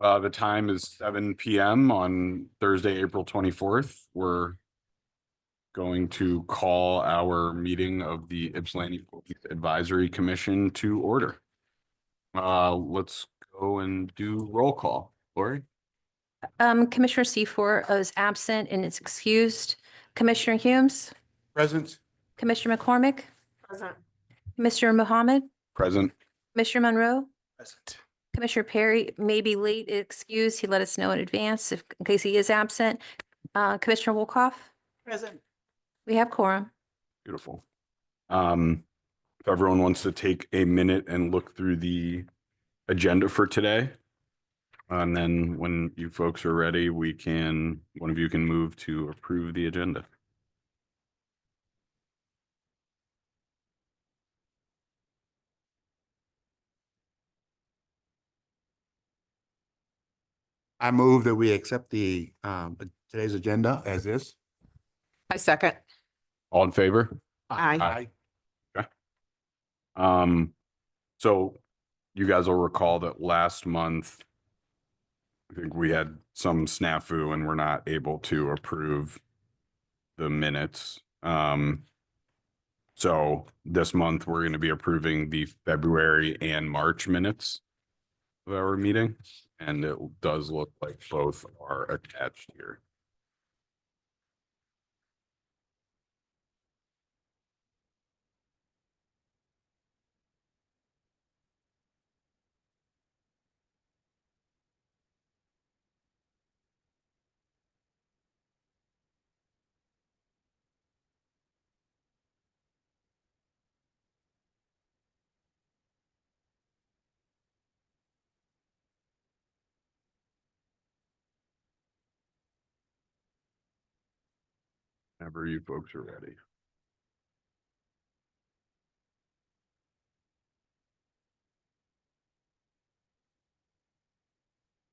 The time is 7 p.m. on Thursday, April 24th. We're going to call our meeting of the Ypsilanti Police Advisory Commission to order. Let's go and do roll call. Lori? Commissioner Seafor is absent and is excused. Commissioner Humes, Present. Commissioner McCormick, Present. Commissioner Mohammed, Present. Commissioner Monroe, Present. Commissioner Perry may be late, excused. He let us know in advance in case he is absent. Commissioner Wolkoff, Present. we have quorum. Beautiful. If everyone wants to take a minute and look through the agenda for today. And then when you folks are ready, one of you can move to approve the agenda. I move that we accept the today's agenda as is. I second. All in favor? Aye. So you guys will recall that last month, I think we had some snafu and we're not able to approve the minutes. So this month, we're going to be approving the February and March minutes of our meeting, and it does look like both are attached here. Whenever you folks are ready.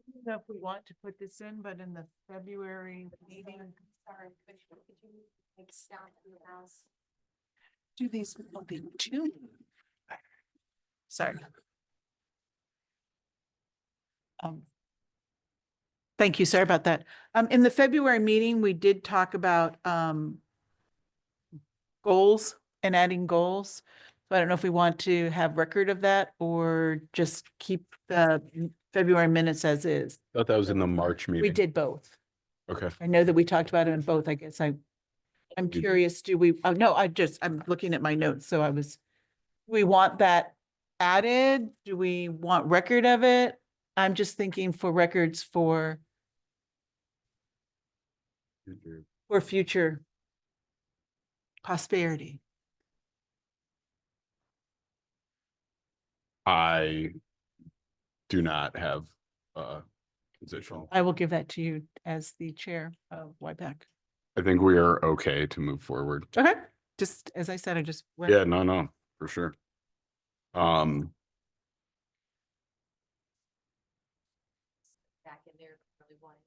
I don't know if we want to put this in, but in the February meeting. Sorry, Commissioner, could you make sound in your house? Do these be two? Sorry. Thank you. Sorry about that. In the February meeting, we did talk about goals and adding goals. So I don't know if we want to have record of that or just keep the February minutes as is. I thought that was in the March meeting. We did both. Okay. I know that we talked about it in both. I guess I'm curious, do we, oh, no, I'm looking at my notes. So we want that added? Do we want record of it? I'm just thinking for records for future prosperity. I do not have a position. I will give that to you as the chair of YPAC. I think we are okay to move forward. Okay. Just as I said, I just. Yeah, no, for sure. Back in there, really want it.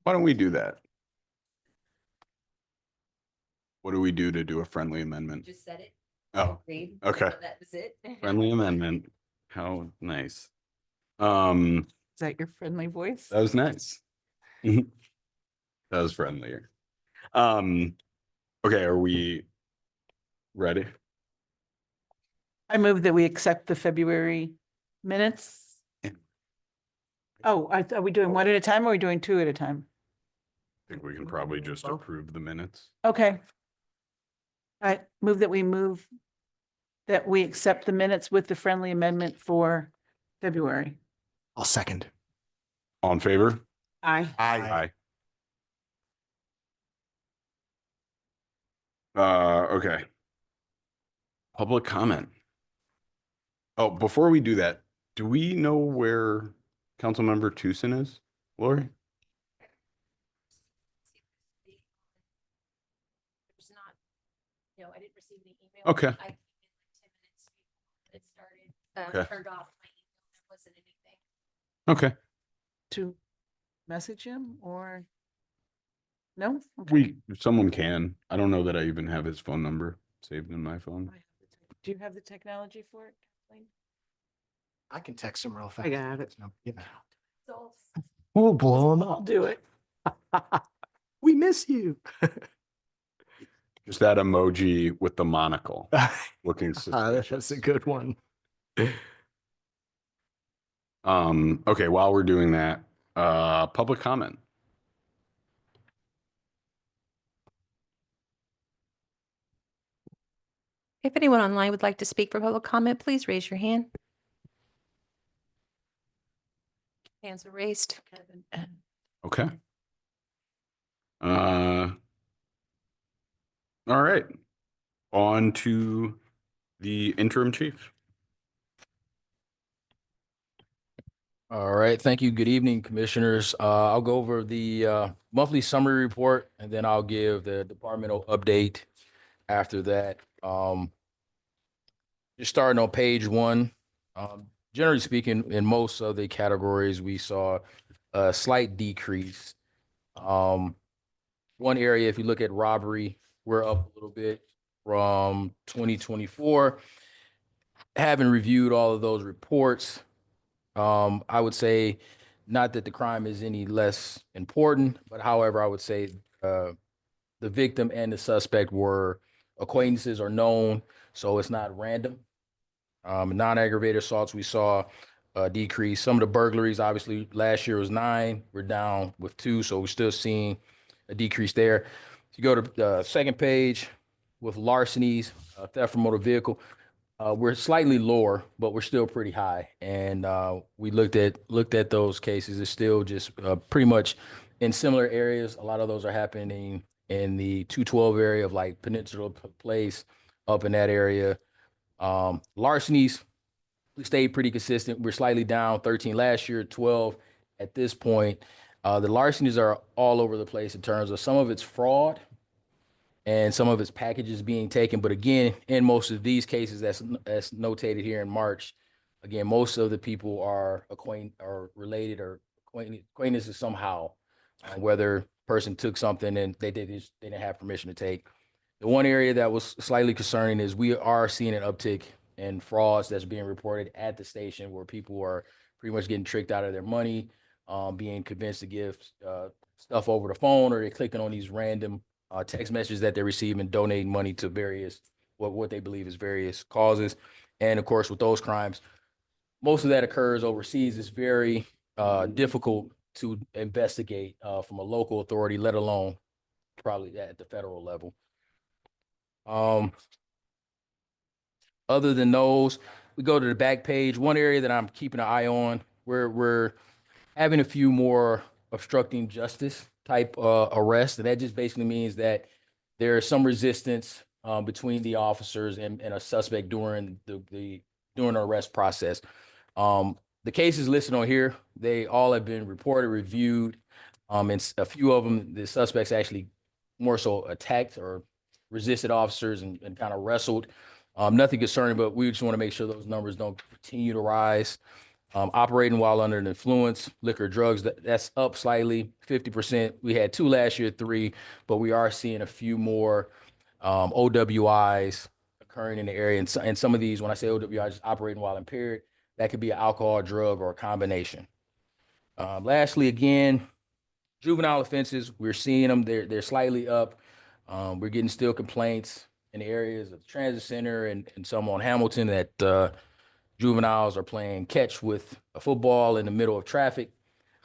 Why don't we do that? What do we do to do a friendly amendment? Just said it. Oh, Agreed. okay. So that was it. Friendly amendment. How nice. Is that your friendly voice? That was nice. That was friendlier. Okay, are we ready? I move that we accept the February minutes. Oh, are we doing one at a time or are we doing two at a time? I think we can probably just approve the minutes. Okay. I move that we accept the minutes with the friendly amendment for February. I'll second. All in favor? Aye. Aye. Okay. Public comment. Oh, before we do that, do we know where Councilmember Tucson is, Lori? There's not, no, I didn't receive the email. Okay. I came in like 10 minutes before it started. Okay. Turned off my email. There wasn't anything. Okay. To message him or? No? Okay. Someone can. I don't know that I even have his phone number saved in my phone. Do you have the technology for it, Kathleen? I can text him real fast. I got it. Yeah. We'll blow them I'll up. do it. We miss you. Just that emoji with the monocle looking suspicious. That's a good one. Okay, while we're doing that, public comment. If anyone online would like to speak for public comment, please raise your hand. Hands are raised. Okay. All right. On to the interim chief. All right, thank you. Good evening, commissioners. I'll go over the monthly summary report, and then I'll give the departmental update after that. Just starting on page 1. Generally speaking, in most of the categories, we saw a slight decrease. One area, if you look at robbery, we're up a little bit from 2024. Having reviewed all of those reports, I would say not that the crime is any less important, but however, I would say the victim and the suspect were acquaintances or known, so it's not random. Non-aggravated assaults, we saw a decrease. Some of the burglaries, obviously, last year was 9. We're down with 2, so we're still seeing a decrease there. If you go to the second page with larcenies, theft from motor vehicle, we're slightly lower, but we're still pretty high. And we looked at those cases. It's still just pretty much in similar areas. A lot of those are happening in the 212 area of like Peninsula Place, up in that area. Larcenies, we stayed pretty consistent. We're slightly down, 13 last year, 12 at this point. The larcenies are all over the place in terms of some of it's fraud and some of its packages being taken. But again, in most of these cases, that's notated here in March. Again, most of the people are related or acquaintances somehow, whether person took something and they didn't have permission to take. The one area that was slightly concerning is we are seeing an uptick in frauds that's being reported at the station, where people are pretty much getting tricked out of their money, being convinced to give stuff over the phone, or they're clicking on these random text messages that they receive and donating money to various what they believe is various causes. And of course, with those crimes, most of that occurs overseas. It's very difficult to investigate from a local authority, let alone probably at the federal level. Other than those, we go to the back page. One area that I'm keeping an eye on, we're having a few more obstructing justice type arrests, and that just basically means that there is some resistance between the officers and a suspect during the arrest process. The cases listed on here, they all have been reported, reviewed, and a few of them, the suspects actually more so attacked or resisted officers and kind of wrestled. Nothing concerning, but we just want to make sure those numbers don't continue to rise. Operating while under the influence, liquor, drugs, that's up slightly, 50%. We had 2 last year, 3, but we are seeing a few more OWIs occurring in the area. And some of these, when I say OWI, just operating while impaired, that could be an alcohol, drug, or a combination. Lastly, again, juvenile offenses, we're seeing them. They're slightly up. We're getting still complaints in the areas of the transit center and some on Hamilton that juveniles are playing catch with a football in the middle of traffic.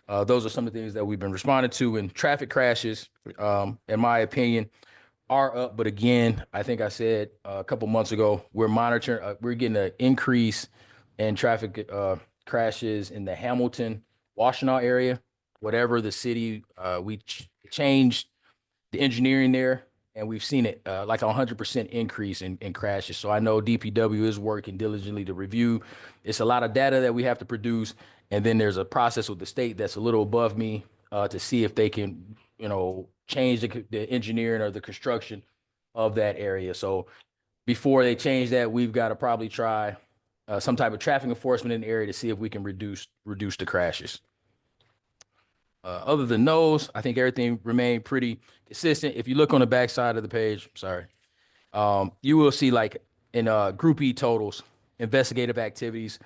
Those are some of the things that we've been responding to. And traffic crashes, in my opinion, are up. But again, I think I said a couple months ago, we're monitoring, we're getting an increase in traffic crashes in the Hamilton, Washtenaw area. Whatever the city, we changed the engineering there, and we've seen it like 100% increase in crashes. So I know DPW is working diligently to review. It's a lot of data that we have to produce, and then there's a process with the state that's a little above me to see if they can, change the engineering or the construction of that area. So before they change that, we've got to probably try some type of traffic enforcement in the area to see if we can reduce the crashes. Other than those, I think everything remained pretty consistent. If you look on the back side of the page, you will see like in Group E totals, investigative activities,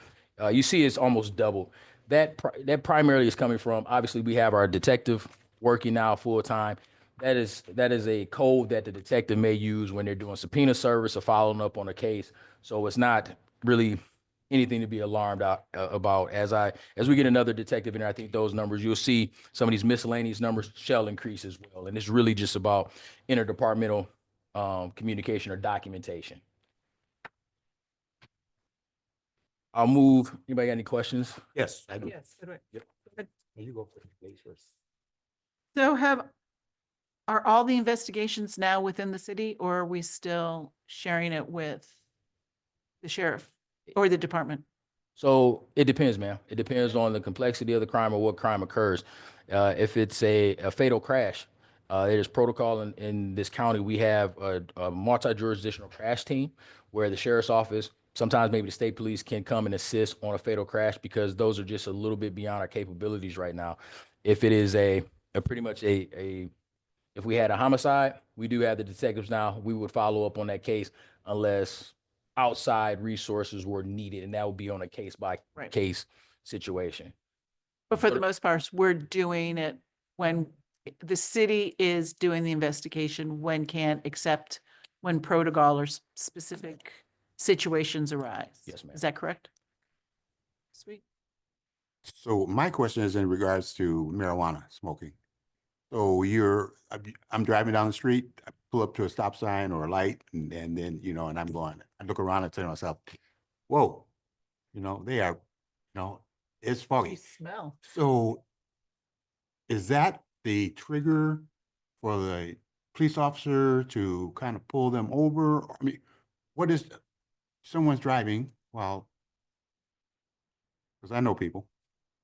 you see it's almost double. that primarily is coming from, obviously, we have our detective working now full time. That is a code that the detective may use when they're doing subpoena service or following up on a case. So it's not really anything to be alarmed about. As we get another detective in there, I think those numbers, you'll see some of these miscellaneous numbers shall increase as well. And it's really just about interdepartmental communication or documentation. I'll move. Anybody got any questions? Yes, I do. Yes. You go first, please, first. So are all the investigations now within the city, or are we still sharing it with the sheriff or the department? So it depends, ma'am. It depends on the complexity of the crime or what crime occurs. If it's a fatal crash, it is protocol in this county. We have a multi-jurisdictional crash team where the sheriff's office, sometimes maybe the state police can come and assist on a fatal crash because those are just a little bit beyond our capabilities right now. If it is a pretty much if we had a homicide, we do have the detectives now. We would follow up on that case unless outside resources were needed, and that would be on a case by Right. case situation. But for the most part, we're doing it when the city is doing the investigation, when can't, except when protocol or specific situations arise. Yes, ma'am. Is that correct? Sweet. So my question is in regards to marijuana smoking. So I'm driving down the street, I pull up to a stop sign or a light, and then, and I look around and tell myself, whoa, they are, it's foggy. Smell. So is that the trigger for the police officer to kind of pull them over? I mean, what is, someone's driving while, because I know people,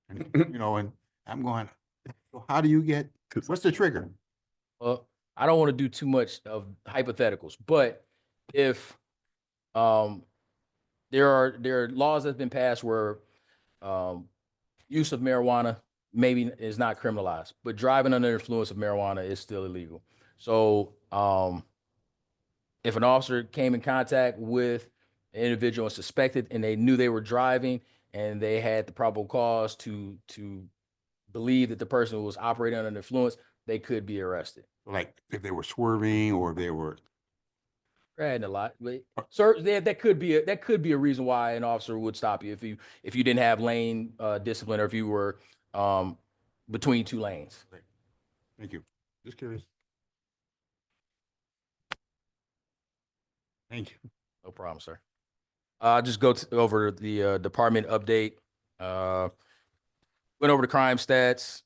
and, and I'm going, so how do you get, what's the trigger? Well, I don't want to do too much of hypotheticals, but if there are laws that's been passed where use of marijuana maybe is not criminalized, but driving under the influence of marijuana is still illegal. So if an officer came in contact with an individual and suspected and they knew they were driving and they had the probable cause to believe that the person was operating under the influence, they could be arrested. Like if they were swerving or if they were, Adding a lot, but sir, that could be a reason why an officer would stop you if you didn't have lane discipline or if you were between two lanes. thank you, just curious. Thank you. No problem, sir. I'll just go over the department update. Went over the crime stats.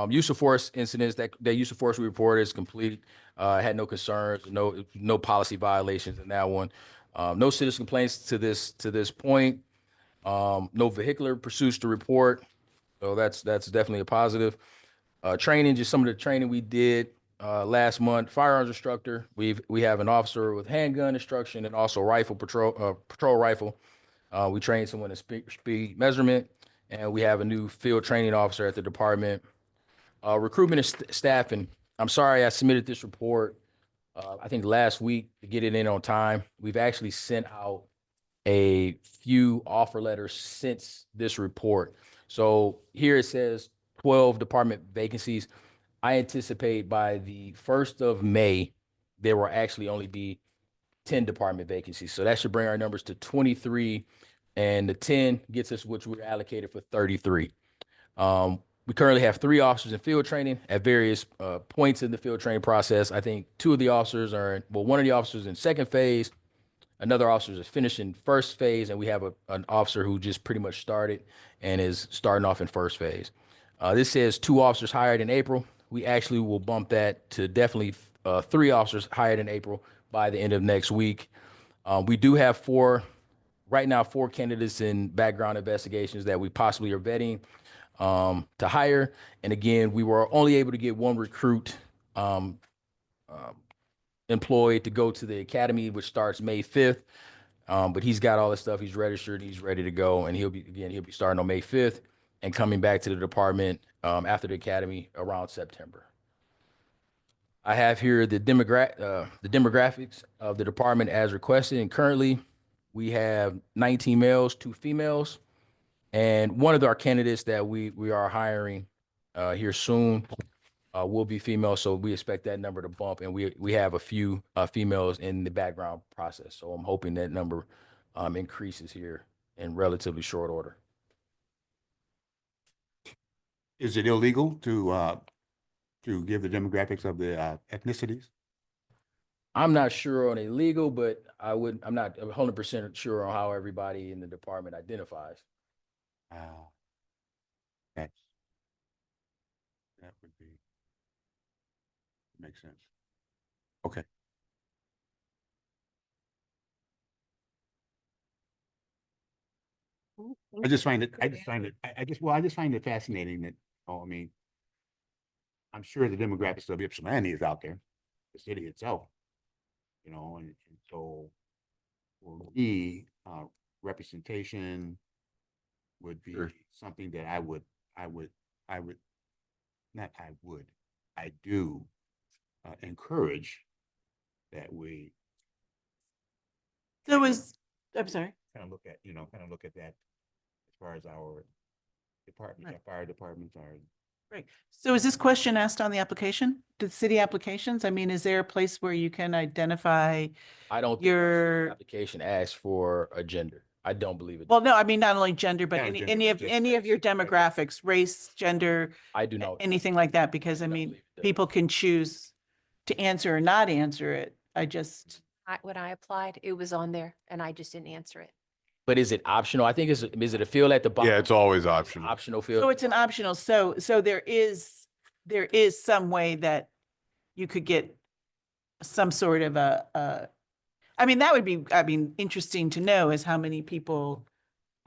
Use of force incidents, that use of force we reported is complete. Had no concerns, no policy violations in that one. No citizen complaints to this point. No vehicular pursuits to report. So that's definitely a positive. Training, just some of the training we did last month. Firearms instructor. We have an officer with handgun instruction and also patrol rifle. We trained someone in speed measurement, and we have a new field training officer at the department. Recruitment and staffing. I'm sorry I submitted this report, I think last week to get it in on time. We've actually sent out a few offer letters since this report. So here it says 12 department vacancies. I anticipate by the 1st of May, there will actually only be 10 department vacancies. So that should bring our numbers to 23, and the 10 gets us which we're allocated for 33. We currently have 3 officers in field training at various points in the field training process. I think 2 of the officers one of the officers in second phase, another officer is finishing first phase, and we have an officer who just pretty much started and is starting off in first phase. This says 2 officers hired in April. We actually will bump that to definitely 3 officers hired in April by the end of next week. We do have 4 candidates in background investigations that we possibly are vetting to hire. And again, we were only able to get 1 recruit employed to go to the academy, which starts May 5th. But he's got all this stuff. He's registered. He's ready to go. And he'll be starting on May 5th and coming back to the department after the academy around September. I have here the demographics of the department as requested. And currently we have 19 males, 2 females. And one of our candidates that we are hiring here soon will be female. So we expect that number to bump, and we have a few females in the background process. So I'm hoping that number increases here in relatively short order. Is it illegal to give the demographics of the ethnicities? I'm not sure on illegal, but I'm not 100% sure on how everybody in the department identifies. That's, that would be, makes sense. Okay. I just find it, I just find it fascinating that, oh, I mean, I'm sure the demographics of Ypsilanti is out there, the city itself, you know, and so for me, representation would be Sure. something that I do encourage that we So I'm sorry. kind of look at, that as far as our departments, Right. our fire departments, our. Right. So is this question asked on the application? Did city applications? I mean, is there a place where you can identify I don't think the your, application asks for a gender. I don't believe it. well, no, I mean, not only gender, but Yeah, any, gender, any of, just any of your race, right. demographics, race, gender, I do not. anything like that, because I don't mean, believe it does. people can choose to answer or not answer it. I just, When I applied, it was on there and I just didn't answer it. But is it optional? I think is it a field at the bottom? Yeah, it's always optional. Optional field. so it's an optional, so there is some way that you could get some sort of I mean, that would be, I mean, interesting to know is how many people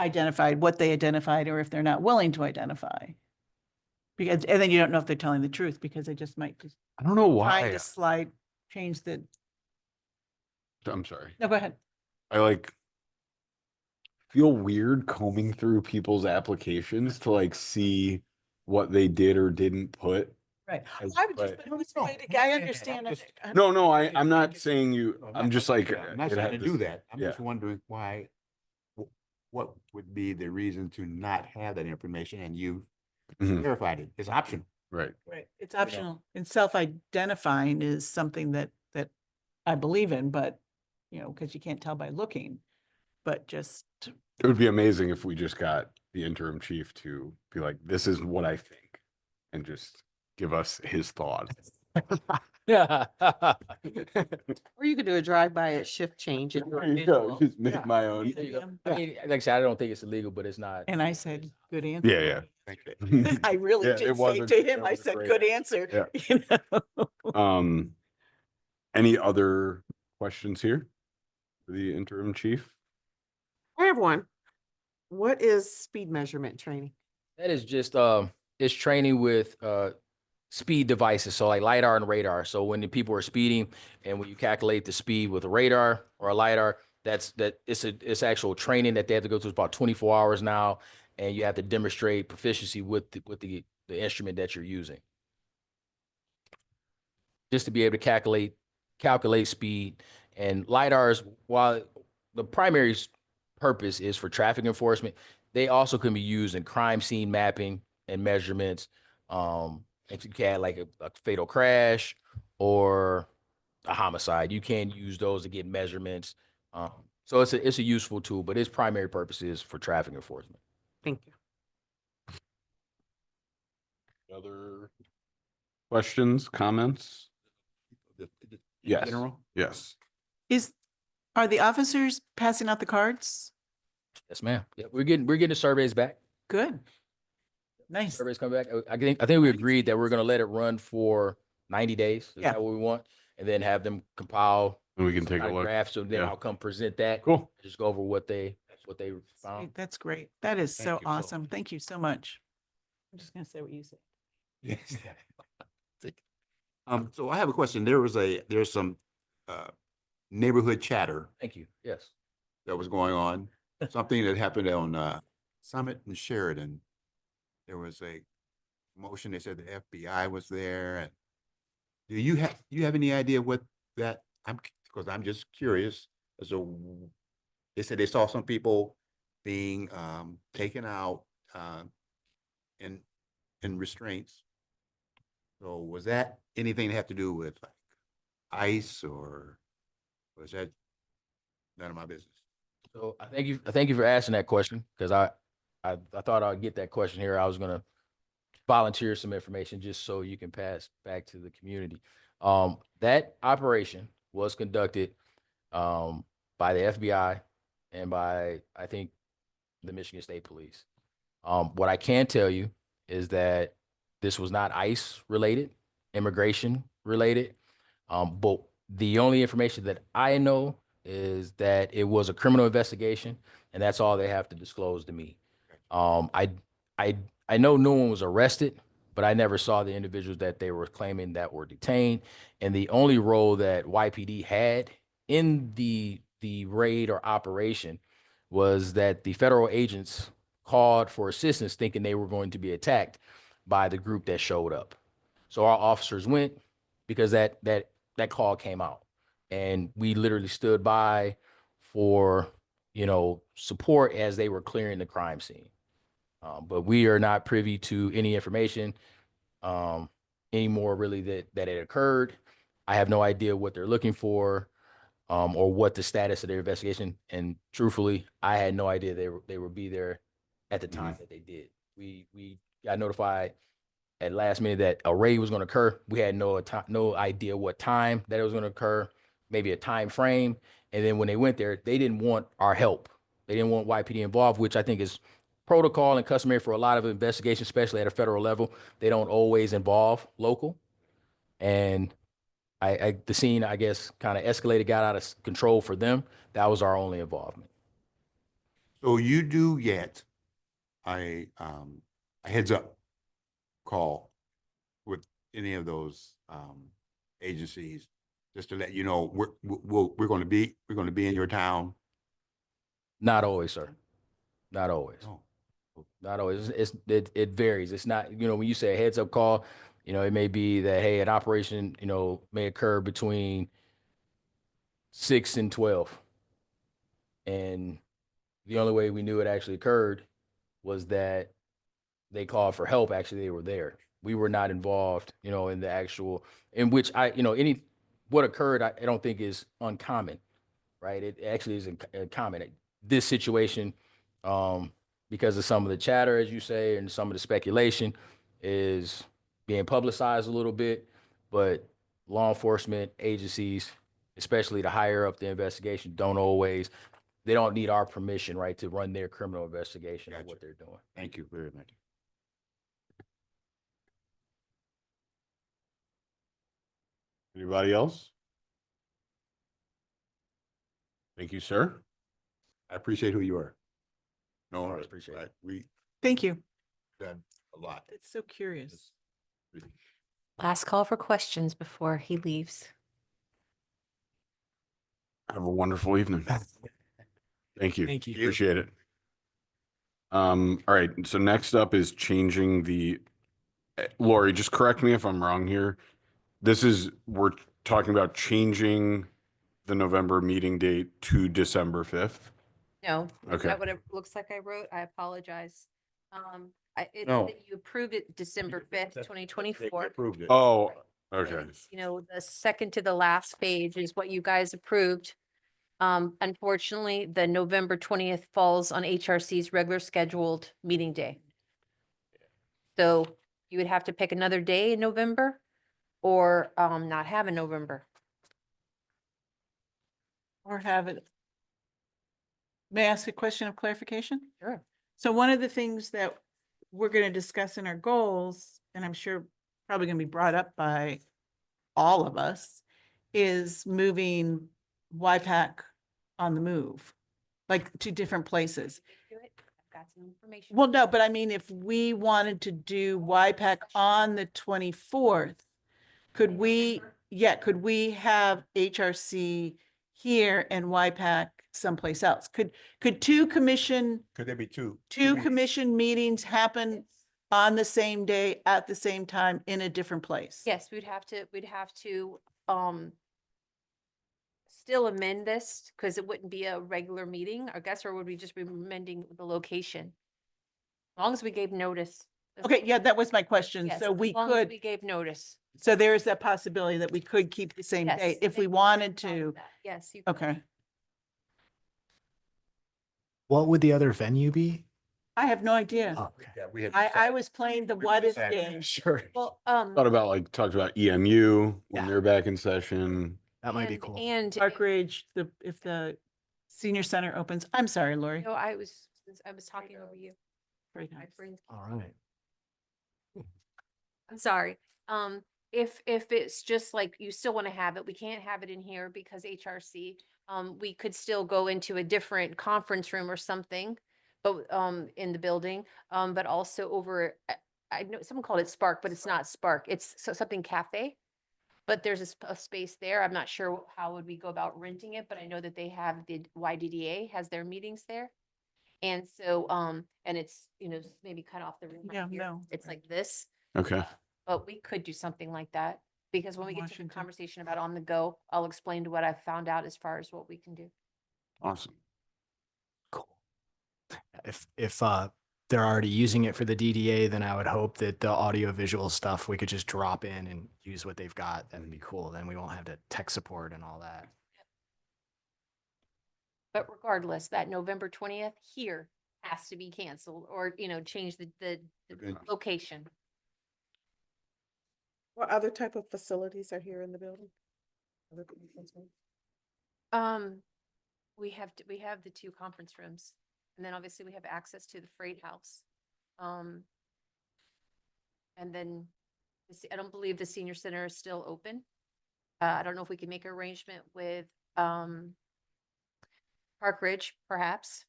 identified, what they identified, or if they're not willing to identify. Because, and then you don't know if they're telling the truth because they just might just I don't know trying why. to change the, I'm sorry. no, go ahead. I like feel weird combing through people's applications to like see what they did or didn't put. Right. As- I would just, but- but who's No, the way to- no, I yeah, understand. I'm it. just- I- No, I'm not saying you, No, I'm just like. I'm not it trying had to do this- that. I'm yeah. just wondering why, what would be the reason to not have that information and you Mhm. verified it? It's optional. Right. Right, it's optional. And self-identifying is something that I believe in, but, you know, because you can't tell by looking. But just, It would be amazing if we just got the interim chief to be like, this is what I think, and just give us his thoughts. Yeah. Or you could do a drive-by at shift change. and do a There you go, visual. just make my own. There you go. I mean, like I said, I don't think it's illegal, but it's not. and I said, good answer. Yeah, yeah. Thank you. I really Yeah, did it say wasn't- to it him, I was a said, great good answer. answer. You know? Any other questions here for the interim chief? I have one. What is speed measurement training? That is just it's training with speed devices, so like LiDAR and radar. So when the people are speeding and when you calculate the speed with a radar or a LiDAR, it's actual training that they have to go through. It's about 24 hours now, and you have to demonstrate proficiency with the instrument that you're using. Just to be able to calculate speed. And LiDARs, while the primary purpose is for traffic enforcement, they also can be used in crime scene mapping and measurements. If you had like a fatal crash or a homicide, you can use those to get measurements. So it's a useful tool, but its primary purpose is for traffic enforcement. Thank you. Other questions, comments? In Yes. General? Yes. Are the officers passing out the cards? Yes, ma'am. Yeah, we're getting the surveys back. Good. Nice. Surveys come back. I think we agreed that we're gonna let it run for 90 days. Is Yeah. that what we want? And then have them compile And we can some take a kind of look. graph. So then Yeah. I'll come present that. Cool. Just go over what they found. Great, that's great. That is Thank so you so awesome. much. Thank you so much. I'm just gonna say what you said. Yes. So I have a question. There's some neighborhood chatter Thank you. Yes. that was going on. Something that happened on Summit and Sheridan. There was a motion, they said the FBI was there. And do you have any idea what that, because I'm just curious as to, they said they saw some people being taken out in restraints. So was that anything to have to do with like ICE, or was that none of my business? So I thank you for asking that question, because I thought I'd get that question here. I was gonna volunteer some information just so you can pass back to the community. That operation was conducted by the FBI and by, I think, the Michigan State Police. What I can tell you is that this was not ICE related, immigration related. But the only information that I know is that it was a criminal investigation, and that's all they have to disclose to me. I, I, I know no one was arrested, but I never saw the individuals that they were claiming that were detained. And the only role that YPD had in the raid or operation was that the federal agents called for assistance, thinking they were going to be attacked by the group that showed up. So our officers went because that call came out, and we literally stood by for, you know, support as they were clearing the crime scene. But we are not privy to any information anymore, really, that it occurred. I have no idea what they're looking for, or what the status of their investigation. And truthfully, I had no idea they would be there at the time that they did. We got notified at last minute that a raid was going to occur. We had no idea what time that it was going to occur, maybe a time frame. And then when they went there, they didn't want our help. They didn't want YPD involved, which I think is protocol and customary for a lot of investigations, especially at a federal level. They don't always involve local. And the scene, I guess, kind of escalated, got out of control for them. That was our only involvement. So you do get a heads up call with any of those agencies, just to let you know we're going to be in your town? Not always, sir. Not always. Oh. Not always. It varies. It's not, you know, when you say a heads up call, you know, it may be that, hey, an operation, you know, may occur between 6 and 12. And the only way we knew it actually occurred was that they called for help. Actually, they were there. We were not involved, you know, in the actual, in which what occurred, I don't think is uncommon, right? It actually is common. This situation, because of some of the chatter, as you say, and some of the speculation, is being publicized a little bit, but law enforcement agencies, especially the higher up the investigation, they don't need our permission, right, to run their criminal investigation of Gotcha. what they're doing. Thank you very much. Anybody else? Thank you, sir. I appreciate who you are. No, Always appreciate it. we Thank you. done a lot. It's so curious. Last call for questions before he leaves. Have a wonderful evening. Thank you. Thank you. Appreciate it. All right. So next up is changing the, Lori, just correct me if I'm wrong here. We're talking about changing the November meeting date to December 5th. No, is Okay. that what it looks like I wrote? I apologize. It's No. that you approved it December 5th, 2024. Approved it. Oh, okay. And, you know, the second to the last page is what you guys approved. Unfortunately, the November 20th falls on HRC's regular scheduled meeting day. So you would have to pick another day in November or not have a November. Or have it. May I ask a question of clarification? Sure. So one of the things that we're going to discuss in our goals, and I'm sure probably going to be brought up by all of us, is moving YPAC on the move, like to different places. I've got some information. Well, no, but I mean, if we wanted to do YPAC on the 24th, could we have HRC here and YPAC someplace else? Could two commission Could there be two? commission meetings happen on the same day at the same time in a different place? Yes, we'd have to still amend this because it wouldn't be a regular meeting, I guess, or would we just be amending the location? As long as we gave notice. as Okay, long yeah, as- that was my question. yes, So as we long as could, We gave notice. so there's that possibility that we could keep the same Yes, date if they we can wanted follow to. that. Yes. You could. Okay. What would the other venue be? I have no idea. Oh, okay. Yeah, we had. I was playing the what if decided. game. Sure. Well, Thought about like, talked about EMU when Yeah. they're back in session. That might be cool. And Park Ridge, if the senior center opens. I'm sorry, Lori. no, I was talking over you. Right My now. brain's- All right. I'm sorry. If it's just like you still want to have it, we can't have it in here because HRC. We could still go into a different conference room or something, but in the building. But also over, I know someone called it Spark, but it's not Spark. It's something cafe. But there's a space there. I'm not sure how would we go about renting it, but I know that they have the YDDA has their meetings there. And so, and it's, maybe cut off the room. right Yeah, here. no, It's right. like this. Okay. But we could do something like that, because when we get to the Washington. conversation about on the go, I'll explain to what I found out as far as what we can do. Awesome. Cool. If they're already using it for the DDA, then I would hope that the audio visual stuff we could just drop in and use what they've got. That would be cool. Then we won't have to tech support and all that. But regardless, that November 20th here has to be canceled or, change the Okay. location. What other type of facilities are here in the building? Other conference rooms? We have the 2 conference rooms, and then obviously we have access to the freight house. And then I don't believe the senior center is still open. I don't know if we can make an arrangement with Park Ridge, perhaps.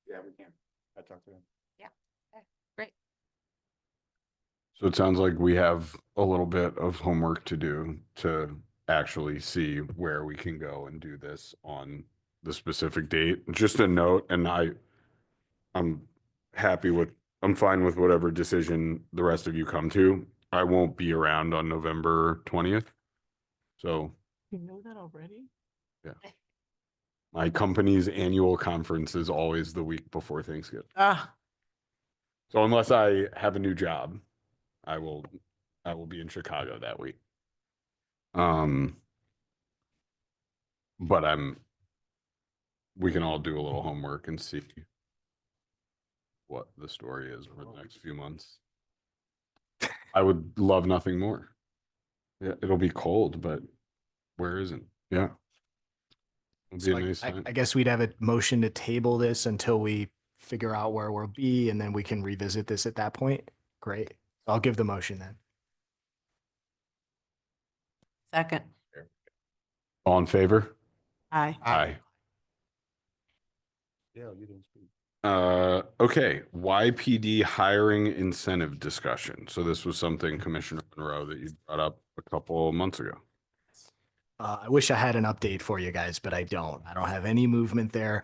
Yeah, we can. I talked to him. Great. So it sounds like we have a little bit of homework to do to actually see where we can go and do this on the specific date. Just a note, and I'm I'm fine with whatever decision the rest of you come to. I won't be around on November 20th. So You know that already? my company's annual conference is always the week before Thanksgiving. Ah, So unless I have a new job, I will be in Chicago that week. But we can all do a little homework and see what the story is for the next few months. I would love nothing more. Yeah, it'll be cold, but where isn't? Yeah. It'll be So a nice I time. guess we'd have a motion to table this until we figure out where we'll be, and then we can revisit this at that point. Great. I'll give the motion then. second. All in favor? Aye. Aye. Yeah, you didn't speak. Okay, YPD hiring incentive discussion. So this was something, Commissioner Monroe, that you brought up a couple months ago. I wish I had an update for you guys, but I don't. I don't have any movement there.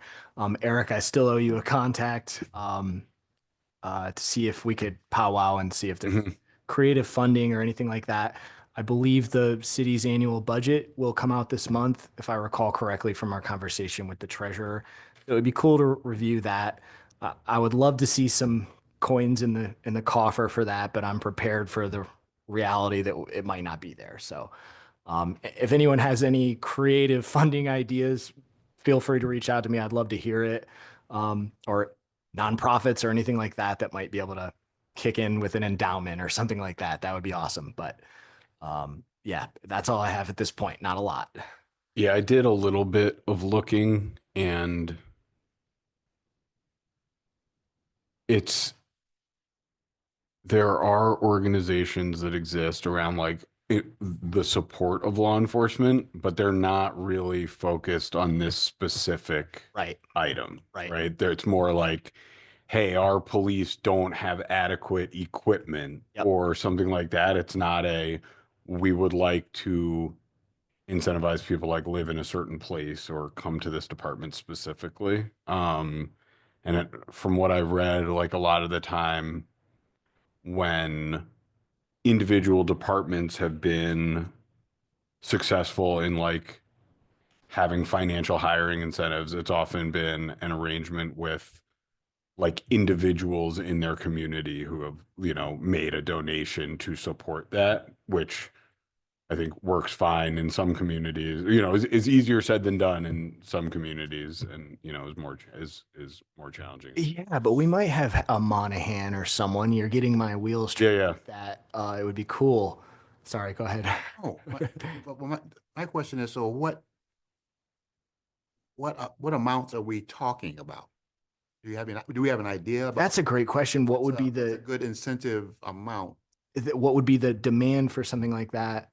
Eric, I still owe you a contact to see if we could powwow and see if there's Mhm. creative funding or anything like that. I believe the city's annual budget will come out this month, if I recall correctly from our conversation with the treasurer. It would be cool to review that. I would love to see some coins in the coffer for that, but I'm prepared for the reality that it might not be there. So if anyone has any creative funding ideas, feel free to reach out to me. I'd love to hear it. Or nonprofits or anything like that that might be able to kick in with an endowment or something like that. That would be awesome. But yeah, that's all I have at this point. Not a lot. Yeah, I did a little bit of looking, and there are organizations that exist around like the support of law enforcement, but they're not really focused on this specific Right. item. Right. Right. There, it's more like, hey, our police don't have adequate equipment Yep. or something like that. It's not we would like to incentivize people like live in a certain place or come to this department specifically. From what I've read, like a lot of the time when individual departments have been successful in like having financial hiring incentives. It's often been an arrangement with like individuals in their community who have, made a donation to support that, which I think works fine in some communities, is easier said than done in some communities and, is more challenging. Yeah, but we might have a Monahan or someone. You're getting my wheels Yeah, turning yeah. with that. It would be cool. Sorry, go ahead. Oh, but my question is, so what amounts are we talking about? Do we have an idea about? That's a great question. What would be what's a the good incentive amount? what would be the demand for something like that?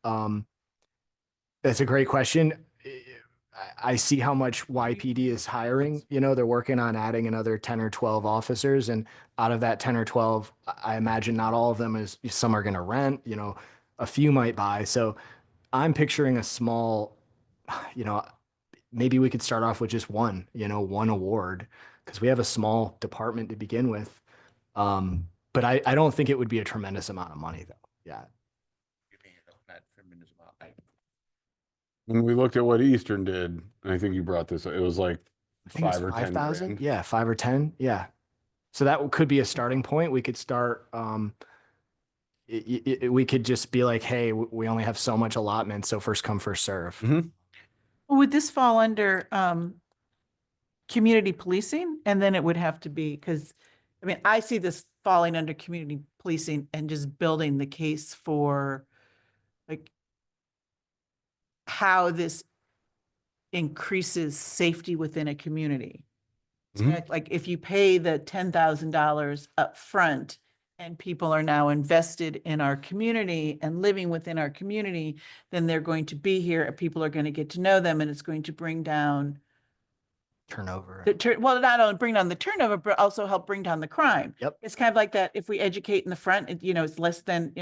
That's a great question. I see how much YPD is hiring. They're working on adding another 10 or 12 officers. And out of that 10 or 12, I imagine not all of them some are going to rent, a few might buy. So I'm picturing a small, you know, maybe we could start off with just one award because we have a small department to begin with. But I don't think it would be a tremendous amount of money though. Yeah. When we looked at what Eastern did, and I think you brought this, it was like I think it's 5 or 10 5,000. grand. Yeah, 5 or 10. Yeah. So that could be a starting point. We could start. We could just be like, hey, we only have so much allotment, so first come, first serve. Mhm. Would this fall under community policing? And then it would have to be, because, I mean, I see this falling under community policing and just building the case for like how this increases safety within a community. Mhm. Like if you pay the $10,000 up front and people are now invested in our community and living within our community, then they're going to be here and people are going to get to know them and it's going to bring down Turnover. well, not only bring down the turnover, but also help bring down the crime. Yep. It's kind of like that. If we educate in the front, it's less than,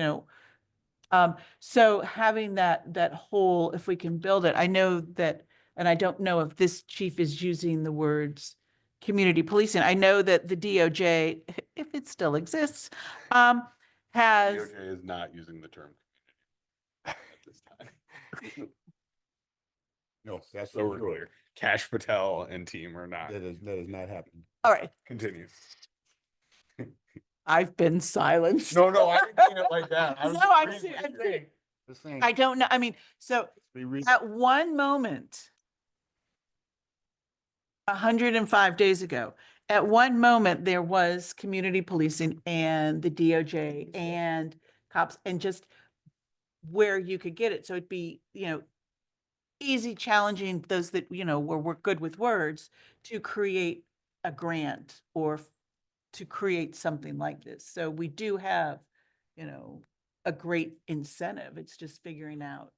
so having that whole, if we can build it, I know that, and I don't know if this chief is using the words community policing. I know that the DOJ, if it still exists, has, DOJ is not using the term community at this time. No, that's So for we're sure. clear. Cash Patel and team are not. That is not happening. all right, Continue. I've been silenced. No, I didn't mean it like that. I was No, just I'm reading what I'm you're saying. Just saying. I don't know. I mean, so at one moment, 105 days ago, at one moment, there was community policing and the DOJ and cops and just where you could get it. So it'd be, easy challenging those that, were good with words to create a grant or to create something like this. So we do have, a great incentive. It's just figuring out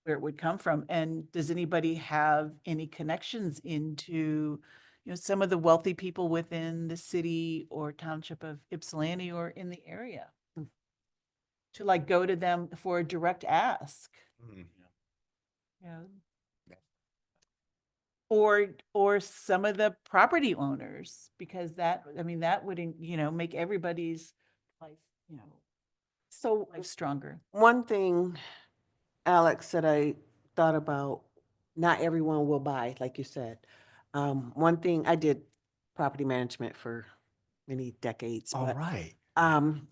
where it would come from. And does anybody have any connections into, some of the wealthy people within the city or township of Ypsilanti or in the area? To like go to them for a direct ask, Mhm. or some of the property owners, because that would, make everybody's life, So life stronger. one thing, Alex, that I thought about, not everyone will buy, like you said. One thing, I did property management for many decades, All but right.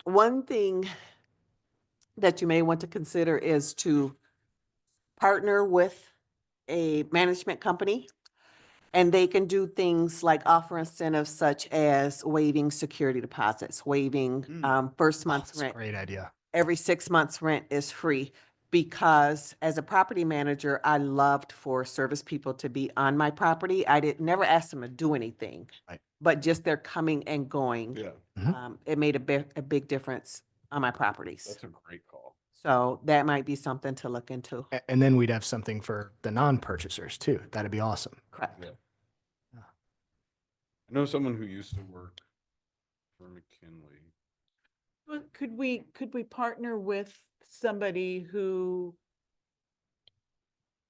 one thing that you may want to consider is to partner with a management company, and they can do things like offer incentives such as waiving security deposits, waiving first month's That's a rent. great idea. Every 6 months' rent is free, because as a property manager, I loved for service people to be on my property. I never ask them to do anything, Right. but just their coming and going. Yeah, It made a big difference on my properties. that's a great call. So that might be something to look into. And then we'd have something for the non-purchasers too. That'd be awesome. Correct. Yeah. I know someone who used to work for McKinley. Well, could we partner with somebody who,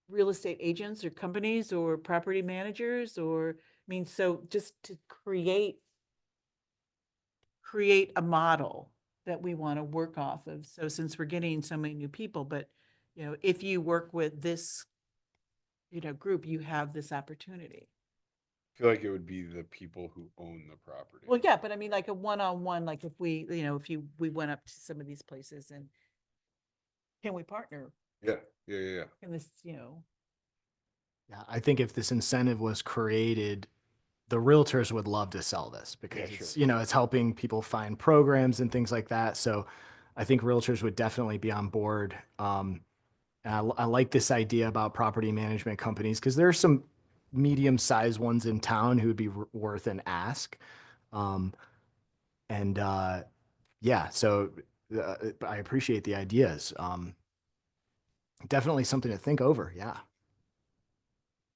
real estate agents or companies or property managers, or, so just to create a model that we want to work off of. So since we're getting so many new people, but, if you work with this group, you have this opportunity. I feel like it would be the people who own the property. Well, yeah, but I mean, like a one-on-one, like if we, we went up to some of these places and can we partner Yeah, yeah. in this, Yeah, I think if this incentive was created, the realtors would love to sell this because Yeah, it's, sure. it's helping people find programs and things like that. So I think realtors would definitely be on board. And I like this idea about property management companies because there are some medium-sized ones in town who would be worth an ask. Um, and yeah, so I appreciate the ideas. Definitely something to think over. Yeah.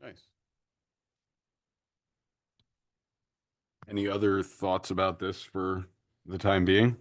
Nice. Any other thoughts about this for the time being?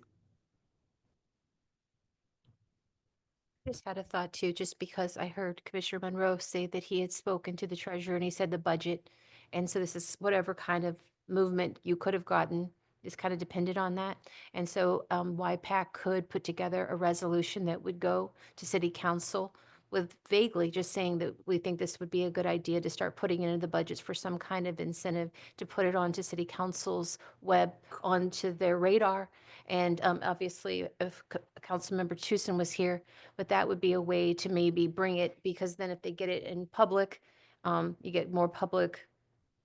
Just had a thought too, just because I heard Commissioner Monroe say that he had spoken to the treasurer and he said the budget. And so this is whatever kind of movement you could have gotten is kind of dependent on that. And so YPAC could put together a resolution that would go to city council with vaguely just saying that we think this would be a good idea to start putting it into the budgets for some kind of incentive to put it onto city council's web, onto their radar. And obviously, if Councilmember Tucson was here, but that would be a way to maybe bring it, because then if they get it in public, you get more public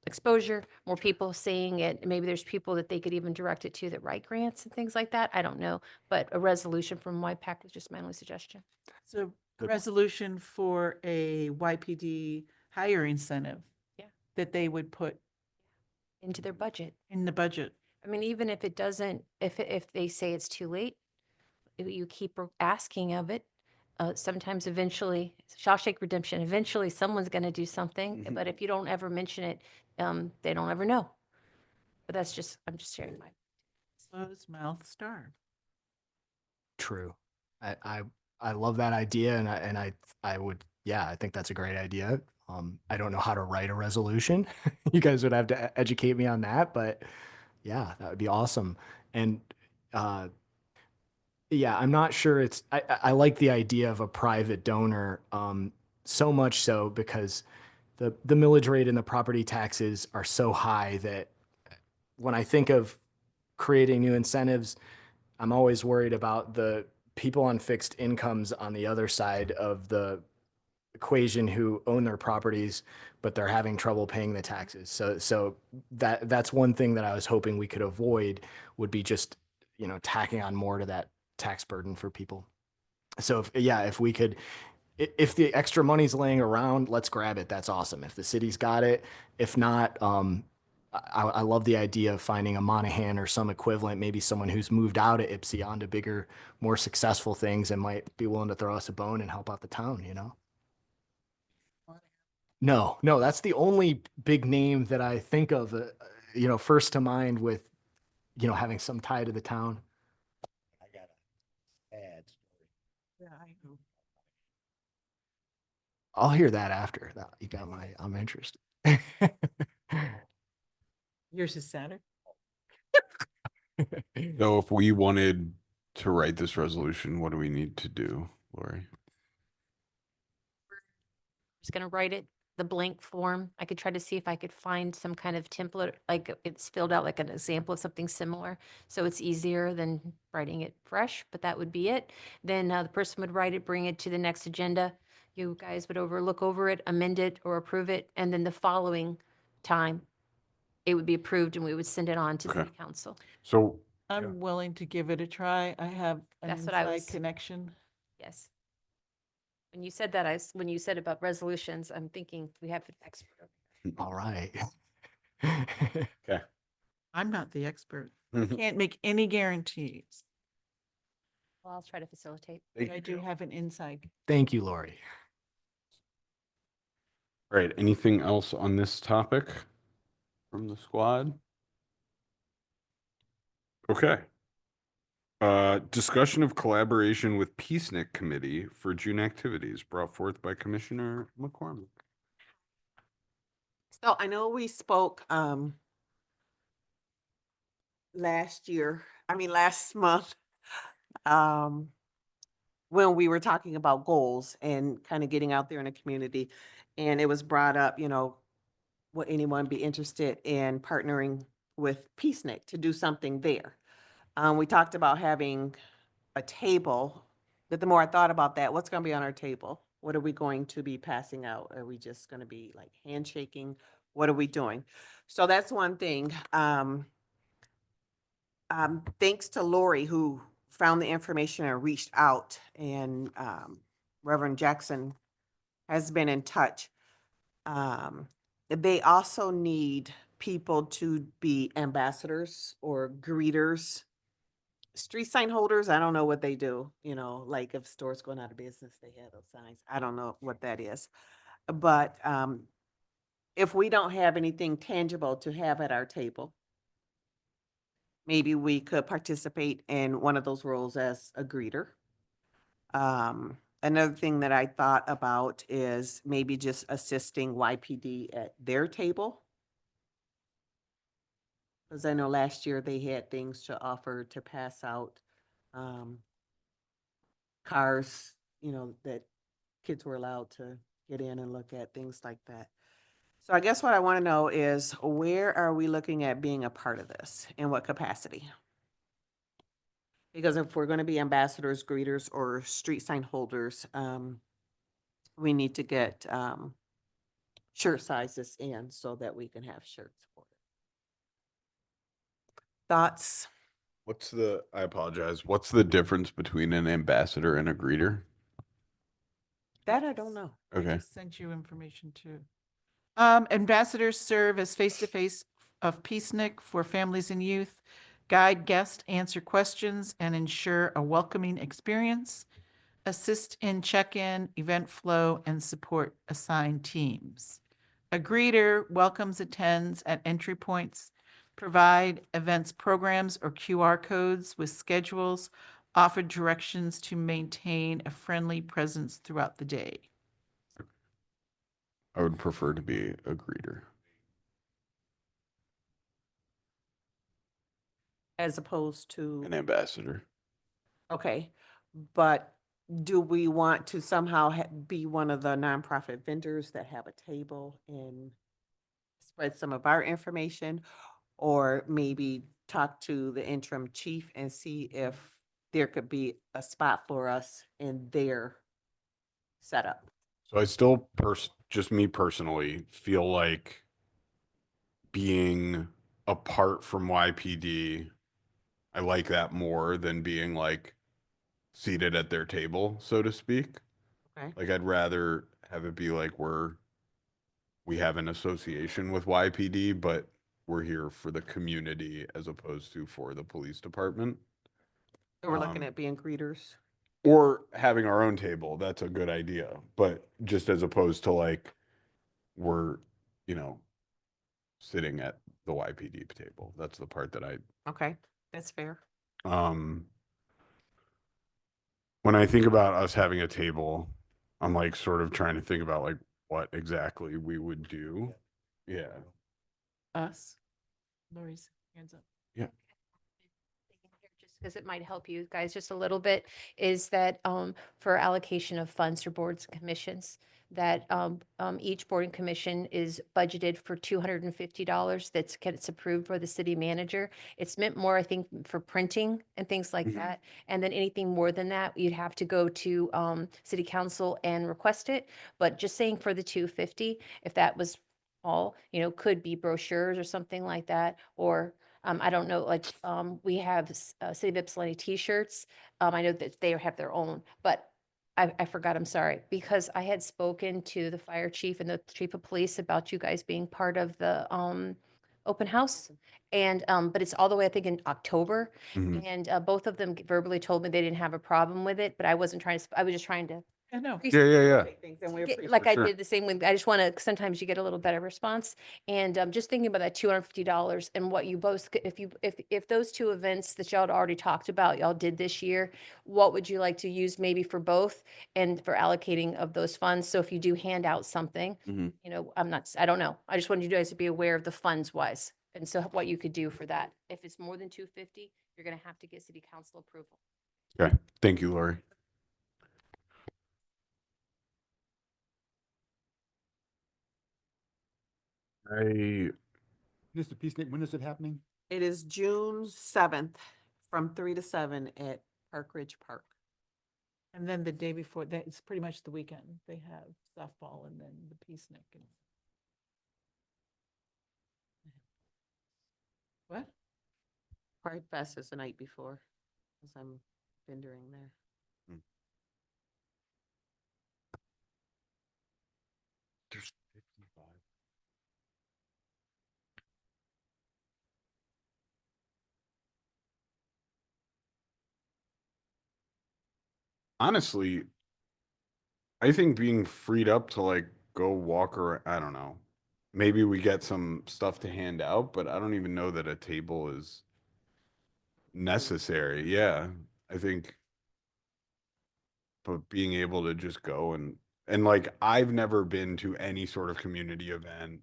exposure, more people seeing it. Maybe there's people that they could even direct it to that write grants and things like that. I don't know. But a resolution from YPAC was just my only suggestion. so Good. resolution for a YPD hire incentive. Yeah. That they would put Into their budget. in the budget. I mean, even if it doesn't, if they say it's too late, you keep asking of it. Sometimes eventually, Shawshank Redemption, eventually someone's going to do something. Mhm. But if you don't ever mention it, they don't ever know. But that's just, I'm just sharing my. Closed mouth starve. True. I love that idea I would, yeah, I think that's a great idea. I don't know how to write a resolution. You guys would have to educate me on that, but yeah, that would be awesome. And yeah, I'm not sure I like the idea of a private donor, so much so because the millage rate and the property taxes are so high that when I think of creating new incentives, I'm always worried about the people on fixed incomes on the other side of the equation who own their properties, but they're having trouble paying the taxes. So that's one thing that I was hoping we could avoid would be just, tacking on more to that tax burden for people. So if we could, if the extra money's laying around, let's grab it. That's awesome. If the city's got it, if not, I love the idea of finding a Monahan or some equivalent, maybe someone who's moved out of Ypsi onto bigger, more successful things and might be willing to throw us a bone and help out the town, No, that's the only big name that I think of, first to mind with, having some tie to the town. I got a sad story. Yeah, I know. I'll hear that after that. You got I'm interested. Yours is sadder. So if we wanted to write this resolution, what do we need to do, Lori? Just going to write it, the blank form. I could try to see if I could find some kind of template, like it's filled out like an example of something similar. So it's easier than writing it fresh, but that would be it. Then the person would write it, bring it to the next agenda. You guys would look over it, amend it or approve it. And then the following time, it would be approved and we would send it on to Okay. city council. So I'm willing to give it a try. I have an That's what I inside was- connection. Yes. When you said that, when you said about resolutions, I'm thinking we have an expert. All right. okay. I'm not the expert. Mhm. Can't make any guarantees, Well, I'll try to facilitate. but I do have an inside. Thank you, Lori. All right. Anything else on this topic from the squad? Okay. Discussion of collaboration with Peacenik Committee for June activities brought forth by Commissioner McCormick. So I know we spoke last month. Um when we were talking about goals and kind of getting out there in the community. And it was brought up, would anyone be interested in partnering with Peacenik to do something there? We talked about having a table, but the more I thought about that, what's going to be on our table? What are we going to be passing out? Are we just going to be like handshaking? What are we doing? So that's one thing. Thanks to Lori, who found the information and reached out, and Reverend Jackson has been in touch. They also need people to be ambassadors or greeters. Street sign holders, I don't know what they do, like if stores going out of business, they have those signs. I don't know what that is. But if we don't have anything tangible to have at our table, maybe we could participate in one of those roles as a greeter. Another thing that I thought about is maybe just assisting YPD at their table. Because I know last year they had things to offer to pass out, cars, that kids were allowed to get in and look at, things like that. So I guess what I want to know is, where are we looking at being a part of this? In what capacity? Because if we're going to be ambassadors, greeters, or street sign holders, we need to get shirt sizes in so that we can have shirts for it. Thoughts? I apologize. What's the difference between an ambassador and a greeter? That I don't know. I Okay. just sent you information too. Ambassadors serve as face-to-face of Peacenik for families and youth, guide guests, answer questions, and ensure a welcoming experience, assist in check-in, event flow, and support assigned teams. A greeter welcomes, attends at entry points, provide events programs or QR codes with schedules, offer directions to maintain a friendly presence throughout the day. I would prefer to be a greeter. As opposed to, An ambassador. okay, but do we want to somehow be one of the nonprofit vendors that have a table and spread some of our information? Or maybe talk to the interim chief and see if there could be a spot for us in their setup? So I still just me personally feel like being apart from YPD, I like that more than being like seated at their table, so to speak. Okay, Like I'd rather have it be like we have an association with YPD, but we're here for the community as opposed to for the police department. so we're looking Um, at being greeters. Or having our own table, that's a good idea. But just as opposed to like we're, you know, sitting at the YPD table. That's the part that Okay, that's fair. um when I think about us having a table, I'm like sort of trying to think about like what exactly we would do. Yeah. Us? Lori's hands up. Just because it might help you guys just a little bit, is that for allocation of funds for boards and commissions, that each board and commission is budgeted for $250 gets approved by the city manager. It's meant more, I think, for printing and things like that. And then anything more than that, you'd have to go to city council and request it. But just saying for the 250, if that was all, could be brochures or something like that, or I don't know, like, we have City of Ypsilanti T-shirts. I know that they have their own, but I forgot, I'm sorry, because I had spoken to the fire chief and the chief of police about you guys being part of the open house. And, but it's all the way, I think, in October. Mhm. And both of them verbally told me they didn't have a problem with it, but I wasn't trying to, I was just trying to I know. Yeah. Things, and we get- appreciate like I sure. did the same with, I just want to, sometimes you get a little better response. And just thinking about that $250 and what you both, if those two events that y'all had already talked about, y'all did this year, what would you like to use maybe for both and for allocating of those funds? So if you do hand out something, Mhm. I don't know. I just wanted you guys to be aware of the funds wise. And so what you could do for that. If it's more than 250, you're going to have to get city council approval. Okay. Thank you, Lori. I, Mr. Peacenik, when is it happening? It is June 7th from 3 to 7 at Park Ridge Park. And then the day before, that it's pretty much the weekend. They have softball and then the peacenik and. What? Pride Fest is the night before, because I'm vendoring there. there's 55. Honestly, I think being freed up to like go walk around, I don't know. Maybe we get some stuff to hand out, but I don't even know that a table is necessary. Yeah. I think, but being able to just go and like I've never been to any sort of community event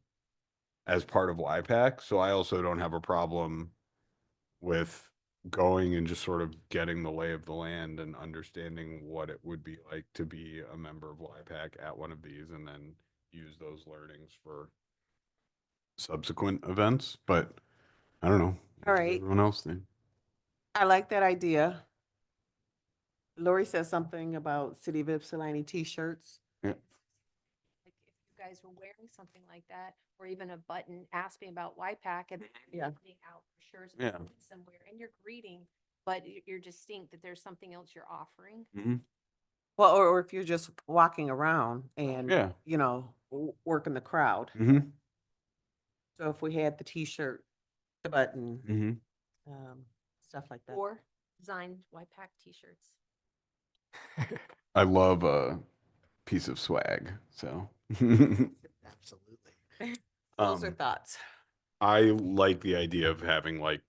as part of YPAC, so I also don't have a problem with going and just sort of getting the lay of the land and understanding what it would be like to be a member of YPAC at one of these and then use those learnings for subsequent events. But I don't know. All What does right. everyone else think? I like that idea. Lori said something about City of Ypsilanti t-shirts. Like if you guys were wearing something like that, or even a button, ask me about YPAC and Yeah. putting out brochures Yeah. somewhere and you're greeting, but you're distinct that there's something else you're offering. Well, or if you're just walking around and, Yeah. you know, working the crowd. Mm-hmm. So if we had the t-shirt, the button, Mm-hmm. stuff like that. Or designed YPAC t-shirts. I love a piece of swag, so. Absolutely. Those are thoughts. I like the idea of having like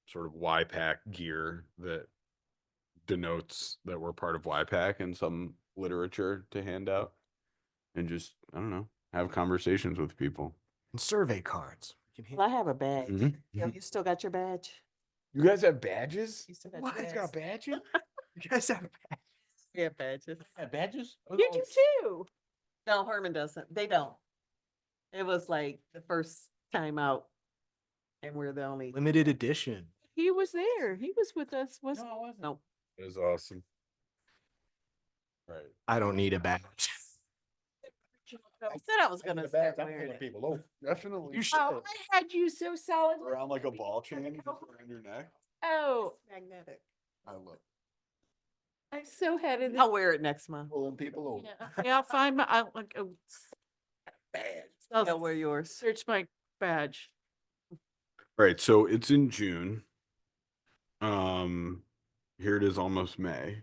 sort of YPAC gear that denotes that we're part of YPAC and some literature to hand out and just, I don't know, have conversations with people. And survey cards. We can Well, I have a badge. Mhm. Yo, you still got your badge? You guys have badges? You still got What? your It's badge? got badges? You guys have We have badges. Badges? You do too. No, Herman doesn't. They don't. It was like the first time out and we're the only. limited edition. He was there. He was with us, wasn't No, I wasn't. Nope. It was awesome. Right. I don't need a badge. I said I was gonna start wearing it. People over. Definitely. You should. Oh, I had you so solid. Around like a ball chain around your neck. Oh, Magnetic. I love I so had it. I'll wear it next month. Pulling people over. Yeah, I'll find my, I'll, I'll I'll wear yours. search my badge. Right, so it's in June. Here it is almost May.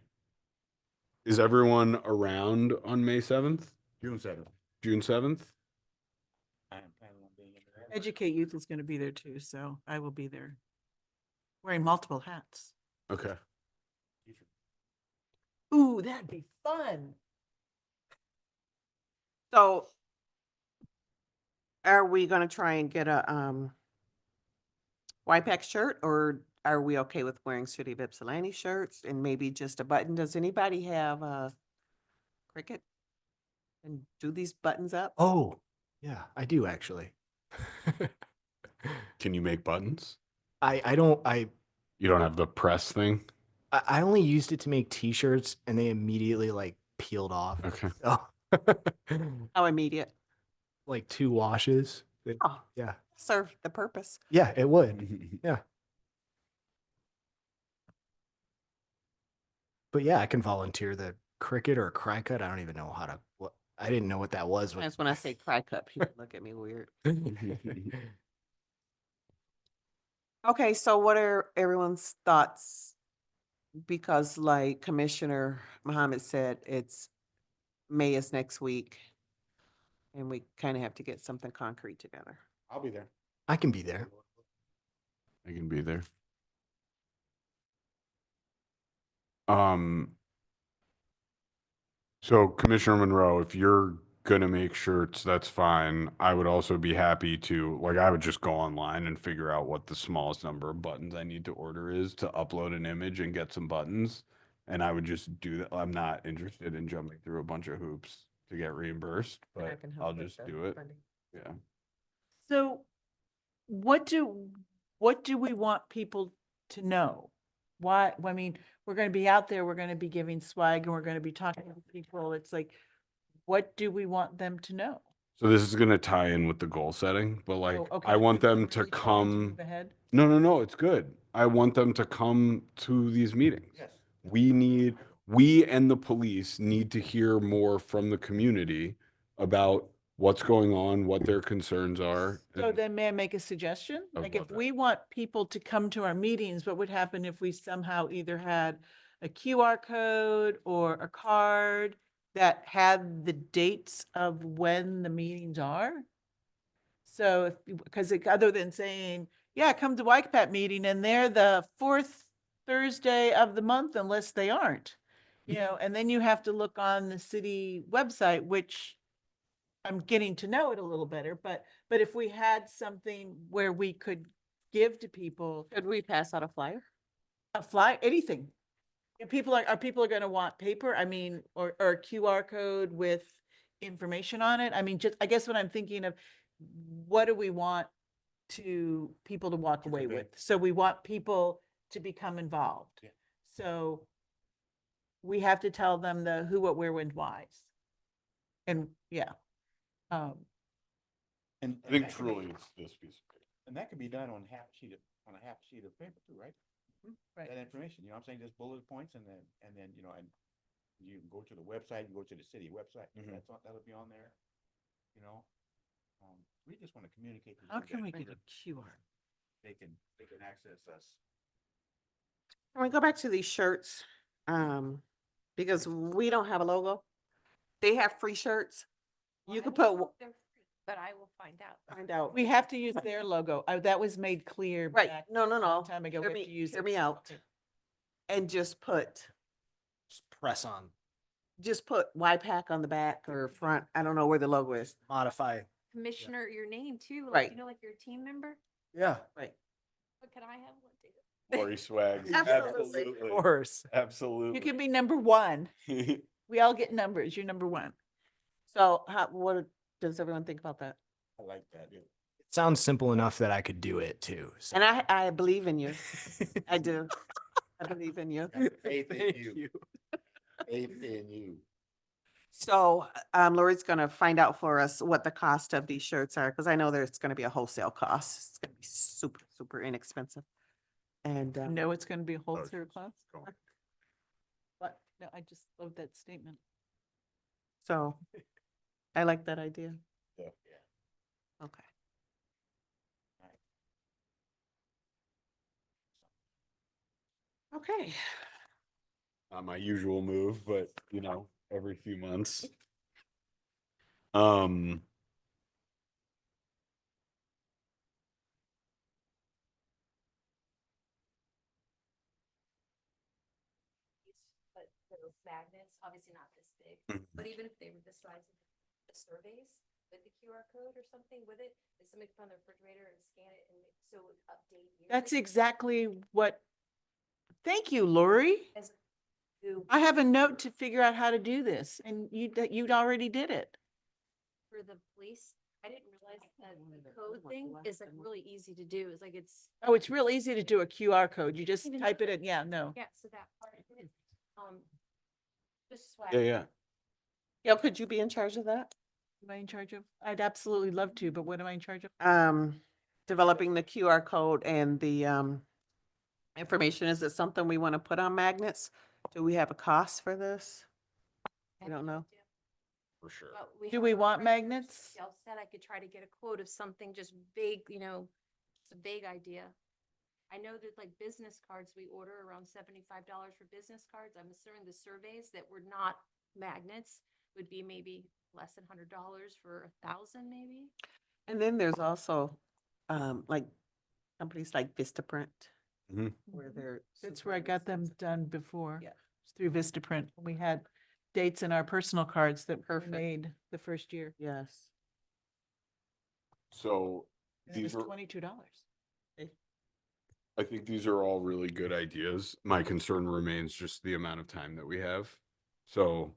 Is everyone around on May 7th? June 7th. June 7th? I am planning on being there. Educate Youth is gonna be there too, so I will be there. Wearing multiple hats. Okay. Ooh, that'd be fun. So are we gonna try and get a YPAC shirt, or are we okay with wearing City of Ypsilanti shirts and maybe just a button? Does anybody have a Cricut? And do these buttons up? Oh, yeah, I do actually. Can you make buttons? I don't, You don't have the press thing? I only used it to make t-shirts and they immediately like peeled off. Okay. So, How immediate? like 2 washes. Oh, Yeah. serve the purpose. Yeah, it would. Yeah. But yeah, I can volunteer the Cricut or Cricut. I don't even know how to, what, I didn't know what that was. That's when I say cry cut, people look at me weird. Okay, so what are everyone's thoughts? Because like Commissioner Mohammed said, May is next week. And we kind of have to get something concrete together. I'll be there. I can be there. I can be there. So Commissioner Monroe, if you're gonna make shirts, that's fine. I would also be happy to, like, I would just go online and figure out what the smallest number of buttons I need to order is to upload an image and get some buttons. And I would just do that. I'm not interested in jumping through a bunch of hoops to get reimbursed, And I but can help I'll with just the do it. funding. Yeah. So what do we want people to know? Why, I mean, we're gonna be out there, we're gonna be giving swag and we're gonna be talking to people. It's like, what do we want them to know? So this is gonna tie in with the goal setting, but like, Oh, okay, I want we're them to really trying come. move ahead. No, it's good. I want them to come to these meetings. Yes. We and the police need to hear more from the community about what's going on, what their concerns are. So and- then may I make a suggestion? I would Like if love that. we want people to come to our meetings, what would happen if we somehow either had a QR code or a card that had the dates of when the meetings are? So if, because other than saying, yeah, come to YCAP meeting and they're the fourth Thursday of the month unless they aren't. You know, and then you have to look on the city website, which I'm getting to know it a little better, but if we had something where we could give to people Could we pass out a flyer? a fly, anything. If people are people gonna want paper, I mean, or a QR code with information on it? I mean, just, I guess what I'm thinking of, what do we want people to walk away convey. with? So we want people to become involved. Yeah. So we have to tell them the who, what, where, when, whys. And, yeah. And I think that could be- truly it's this piece of paper. And that can be done on on a half sheet of paper too, right? Right. That information, you know what I'm saying, just bullet points and then, you know, and you can go to the website, you go to the city website, Mhm. that'll be on there, you know? We just want to communicate. to How them can that we things get a that QR? They can access us. Can we go back to these shirts? Because we don't have a logo. They have free shirts. You could put, But I will find out. find out. We have to use their logo. That was made clear. Right, back no, no, a no. long time ago. Hear We have to me, use hear it. me out. Okay. And just put press on, YPAC on the back or front. I don't know where the logo is. modify. Commissioner, your name too, like, Right. you know, like your team member? Yeah. Right. But can I have one too? Lori Swags. Absolutely. Of course. Absolutely. You can be number one. We all get numbers. You're number one. So what does everyone think about that? I like that, yeah. It sounds simple enough that I could do it too. So. And I believe in you. I do. I believe in you. Faith in Thank you. you. Faith in you. So, Lori's gonna find out for us what the cost of these shirts are, because I know there's gonna be a wholesale cost. It's gonna be super, super inexpensive. And, You know it's going to be a Oh, wholesale she's class. going. But no, I just love that statement. so I like that idea. Yeah. Okay. Okay. Not my usual move, but you know, every few months. But those magnets, obviously not this big, Mhm. but even if they were the size of the surveys with the QR code or something with it, that somebody put on the refrigerator and scan it and so it would update. That's yearly exactly what, thank you, Lori. as to- I have a note to figure out how to do this and you'd already did it. For the police, I didn't realize that the code thing is like really easy to do. It's like Oh, it's real easy to do a QR code. You just Even- type it in. Yeah, no. yeah, so that part of it, just swag. Yeah. Gail, could you be in charge of that? Am I in charge of? I'd absolutely love to, but what am I in charge of? Developing the QR code and the, information. Is it something we want to put on magnets? Do we have a cost for this? I I don't know. For sure. But Do have we a want reference. magnets? Gail said I could try to get a quote of something just vague, you know, it's a vague idea. I know that like business cards, we order around $75 for business cards. I'm assuming the surveys that were not magnets would be maybe less than $100 for 1,000 maybe. And then there's also, like companies like Vistaprint, Mhm. where they're. That's super where I got them inexpensive. done before. Yeah. It's through Vistaprint. We had dates in our personal cards that were Perfect. made the first year. Yes. So And it was these are, $22. I think these are all really good ideas. My concern remains just the amount of time that we have. So,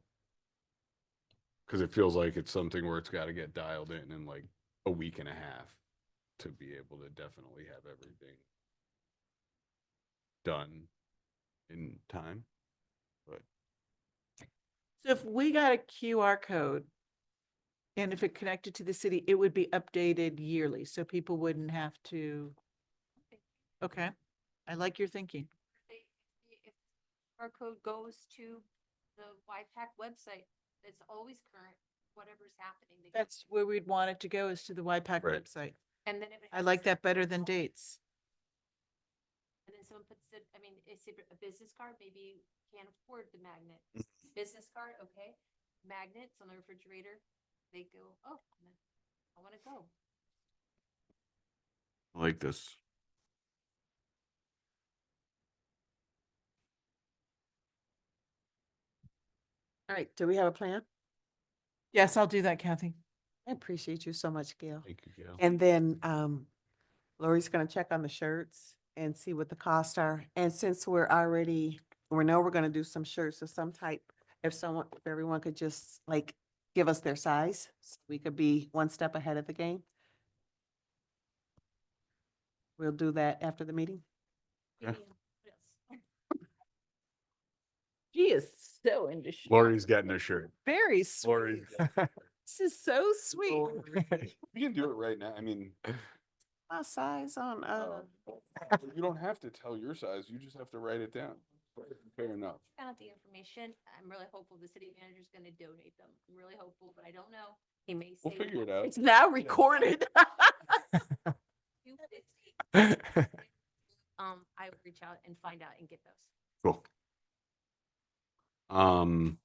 because it feels like it's something where it's got to get dialed in like a week and a half. to be able to definitely have everything done in time. But So if we got a QR code and if it connected to the city, it would be updated yearly, so people wouldn't have to. Okay, I like your thinking. If our code goes to the YPAC website, it's always current, whatever's happening. They can- That's where we'd want it to go, is to the YPAC Right. website. And then if it I has like a- that better than dates. And then someone puts it, I mean, it's a business card, maybe you can't afford the magnet. Mm-hmm. Business card, okay, magnets on the refrigerator, they go, oh, I wanna go. I like this. All right, do we have a plan? Yes, I'll do that, Kathy. I appreciate you so much, Gail. Thank you, Gail. And then Lori's gonna check on the shirts and see what the costs are. And since we know we're gonna do some shirts of some type, if everyone could just like give us their size, so we could be one step ahead of the game. We'll do that after the meeting. Yeah. She is so into shit. Lori's getting a shirt. Very sweet. Lori's. This is so sweet. We can do it right now. I mean, My size on, you don't have to tell your size. You just have to write it down. Fair enough. Found out the information, I'm really hopeful the city manager's gonna donate them, I'm really hopeful, but I don't know, he may say. We'll figure it out. it's now recorded. 250. I would reach out and find out and get those. Cool. Right,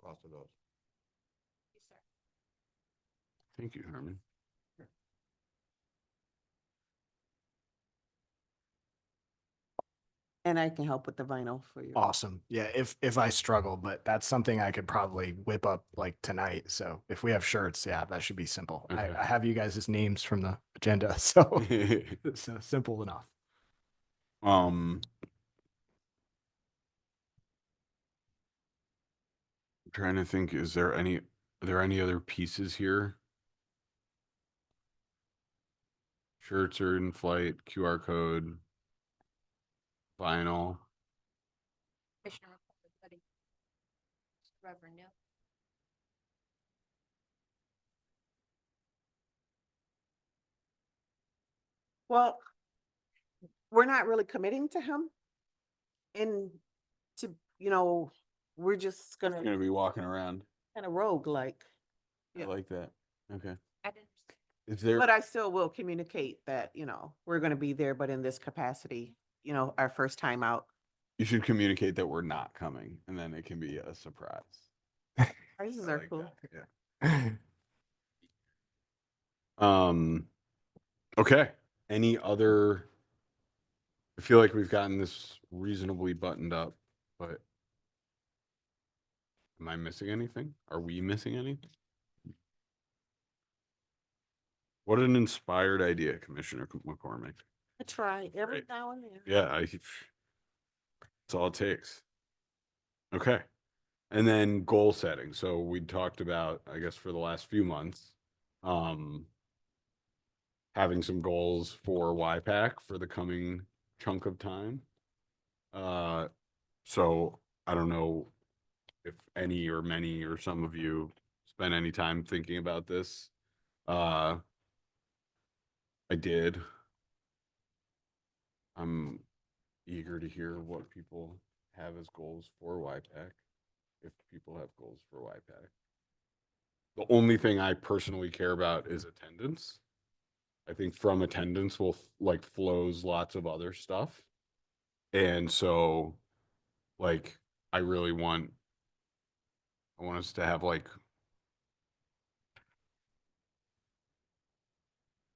cost of those. Yes, sir. Thank you, Herman. And I can help with the vinyl for you. Awesome. Yeah, if I struggle, but that's something I could probably whip up like tonight. So if we have shirts, yeah, that should be simple. Okay. I have you guys' names from the agenda, so it's simple enough. I'm trying to think, are there any other pieces here? Shirts are in flight, QR code, vinyl. Commissioner report, buddy. Reverend, no. Well, we're not really committing to him. And we're just Gonna gonna be walking around. kind of rogue like. I like that. Okay. I didn't. Is there? But I still will communicate that, we're gonna be there, but in this capacity, our first time out. You should communicate that we're not coming, and then it can be a surprise. Prices I are like cool. that, yeah. Okay. Any other? I feel like we've gotten this reasonably buttoned up, but am I missing anything? Are we missing anything? What an inspired idea, Commissioner McCormick. I try every Right. now and then. Yeah, that's all it takes. Okay. And then goal setting. So we talked about, I guess, for the last few months, having some goals for YPAC for the coming chunk of time. So I don't know if any or many or some of you spent any time thinking about this. I did. I'm eager to hear what people have as goals for YPAC, if people have goals for YPAC. The only thing I personally care about is attendance. I think from attendance will flows lots of other stuff. And so I really want us to have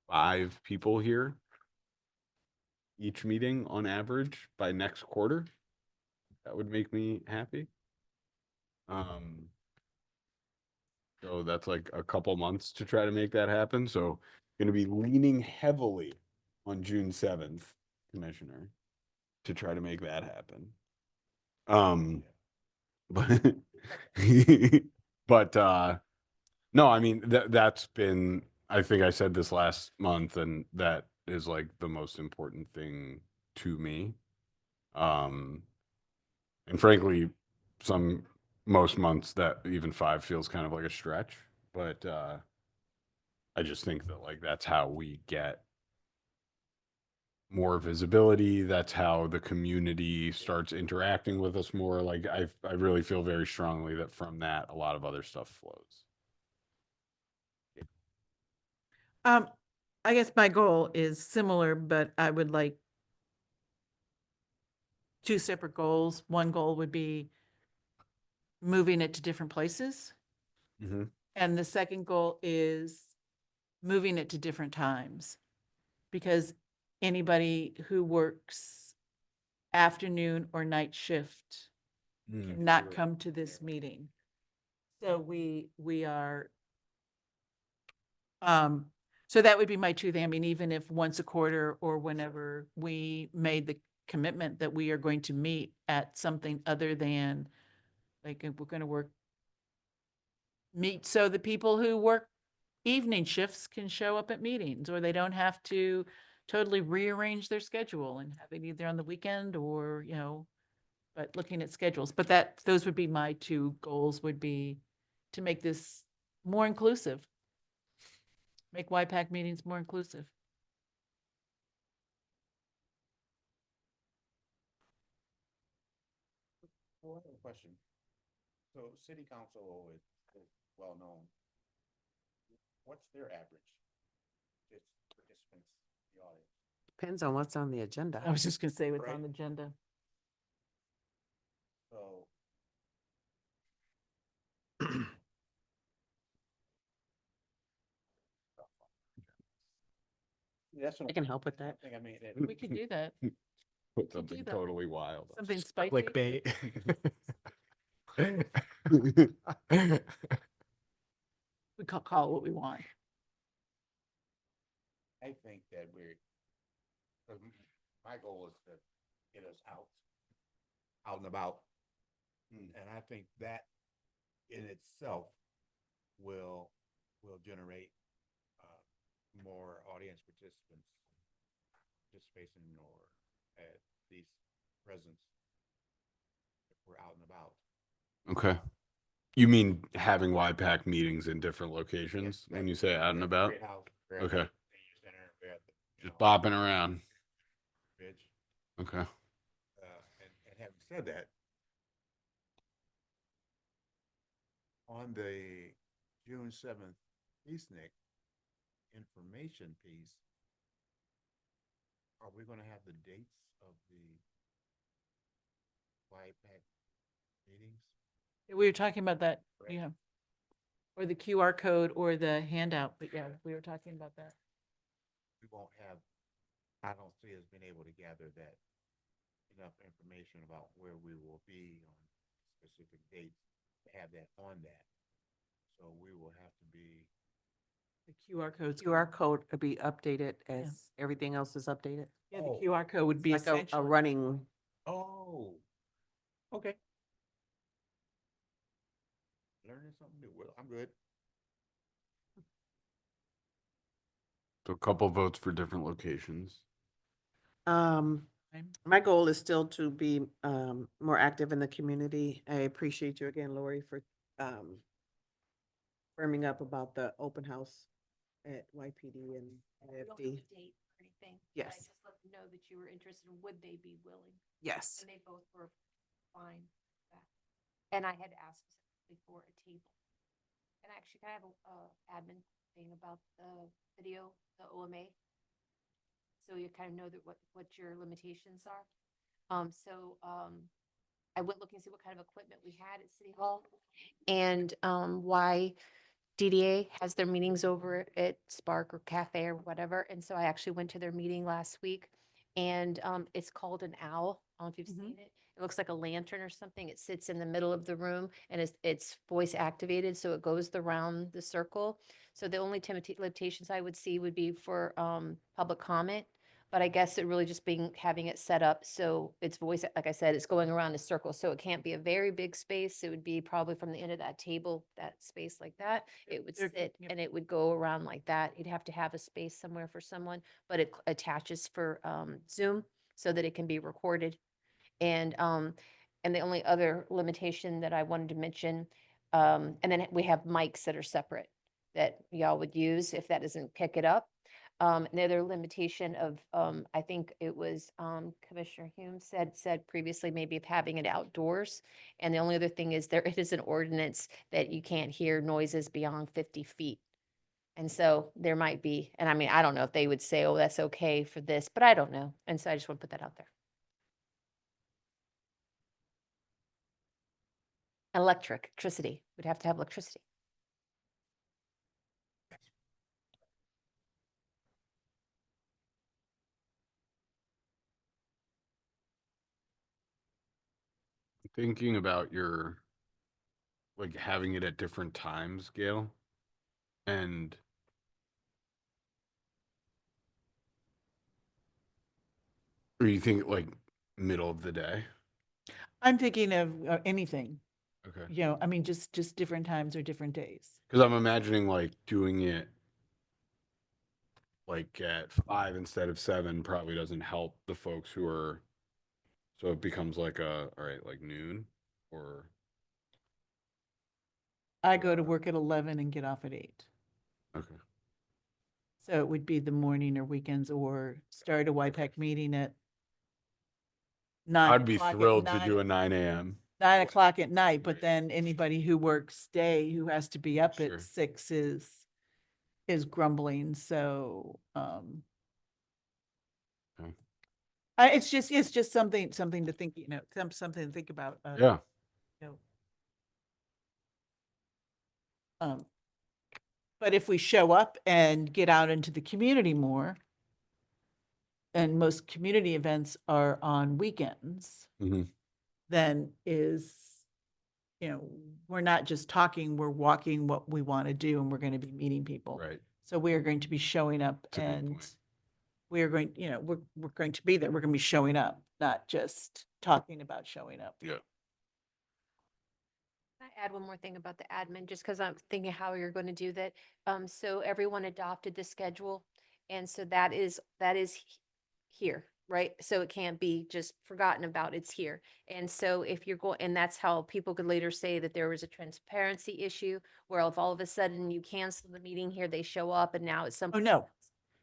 5 people here each meeting on average by next quarter. That would make me happy. So that's a couple months to try to make that happen. So going to be leaning heavily on June 7th, Commissioner, to try to make that happen. But no, I mean that's been I think I said this last month, and that is like the most important thing to me. And frankly, most months that even 5 feels kind of like a stretch, but I just think that like that's how we get more visibility. That's how the community starts interacting with us more. Like I really feel very strongly that from that, a lot of other stuff flows. I guess my goal is similar, but I would like two separate goals. One goal would be moving it to different places. Mm-hmm. And the second goal is moving it to different times. Because anybody who works afternoon or night shift cannot come to this meeting. So we are, so that would be my two thing. I mean, even if once a quarter or whenever we made the commitment that we are going to meet at something other than, like, if we're going to meet so the people who work evening shifts can show up at meetings, or they don't have to totally rearrange their schedule and have it either on the weekend or, but looking at schedules. But those would be my two goals, would be to make this more inclusive. Make YPAC meetings more inclusive. Well, I have a question. So city council is well known. What's their average? It's participants, in the audience. Depends on what's on the agenda. I was just gonna say what's Right. on the agenda. So. That's what I can help with that. I mean, We could do that. Put Could do something that. totally wild. Something spicy. Clickbait. We call it what we want. I think that my goal is to get us out and about. And I think that in itself will generate more audience participation or at least presence if we're out and about. Okay. You mean having YPAC meetings in different locations when you say out and about? Great house, we're at Okay. the senior center, we're at the, Just bopping around. bridge. Okay. And having said that, on the June 7th Eastnick information piece, are we gonna have the dates of the YPAC meetings? We were talking about that, Right. yeah. Or the QR code or the handout, but yeah, we were talking about that. We won't have, I don't see us being able to gather that enough information about where we will be on specific dates to have that on that. So we will have to be, The QR codes. QR code would be updated as everything else is updated. Yeah, the Oh. QR code would be Like a essential. running, oh, okay. Learning something new. Well, I'm good. So a couple votes for different locations. my goal is still to be, more active in the community. I appreciate you again, Lori, for, firming up about the open house at YPD and We don't have IFD. a date or anything. but I Yes. just let them know that you were interested and would they be willing? Yes. And they both were fine with that. And I had asked specifically for a table. And actually, can I have a admin thing about the video, the OMA? So you kind of know that what your limitations are. I went looking to see what kind of equipment we had at City Hall and why DDA has their meetings over at Spark or Cafe or whatever. And so I actually went to their meeting last week and it's called an owl. I don't know if you've Mhm. seen it. It looks like a lantern or something. It sits in the middle of the room and it's voice activated. So it goes around the circle. So the only limitations I would see would be for public comment. But I guess it really just being, having it set up so it's voice, like I said, it's going around a circle, so it can't be a very big space. It would be probably from the end of that table, that space like that. It would There- sit yep. and it would go around like that. You'd have to have a space somewhere for someone, but it attaches for Zoom so that it can be recorded. And the only other limitation that I wanted to mention, and then we have mics that are separate that y'all would use if that doesn't pick it up. And the other limitation of, I think it was, Commissioner Hume said previously, maybe of having it outdoors. And the only other thing is there is an ordinance that you can't hear noises beyond 50 feet. And so there might be, and I mean, I don't know if they would say, oh, that's okay for this, but I don't know. And so I just want to put that out there. Electricity, we'd have to have electricity. Thinking about your, like, having it at different times, Gail, and or you think like middle of the day? I'm thinking of anything, Okay. you know, I mean, just different times or different days. Because I'm imagining like doing it like at 5 instead of 7 probably doesn't help the folks who are, so it becomes like all right, like noon or, I go to work at 11 and get off at 8. okay. So it would be the morning or weekends, or start a YPAC meeting at 9 I'd be o'clock at thrilled to 9 do a 9 a.m. 9 o'clock at night, but then anybody who works day, who has to be up Sure. at 6 is grumbling, so, Okay. it's just something to think, you know, something to think about. Yeah. You know. But if we show up and get out into the community more, and most community events are on weekends, Mhm. then you know, we're not just talking, we're walking what we want to do, and we're going to be meeting people. Right. So we are going to be showing up, That's a good and point. we are going, you know, we're going to be there. We're going to be showing up, not just talking about showing up. Yeah. Can I add one more thing about the admin, just because I'm thinking how you're going to do that? So everyone adopted the schedule, and so that is here, right? So it can't be just forgotten about, it's here. And so if you're going, and that's how people could later say that there was a transparency issue, where if all of a sudden you cancel the meeting here, they show up and now it's Oh, something no. else.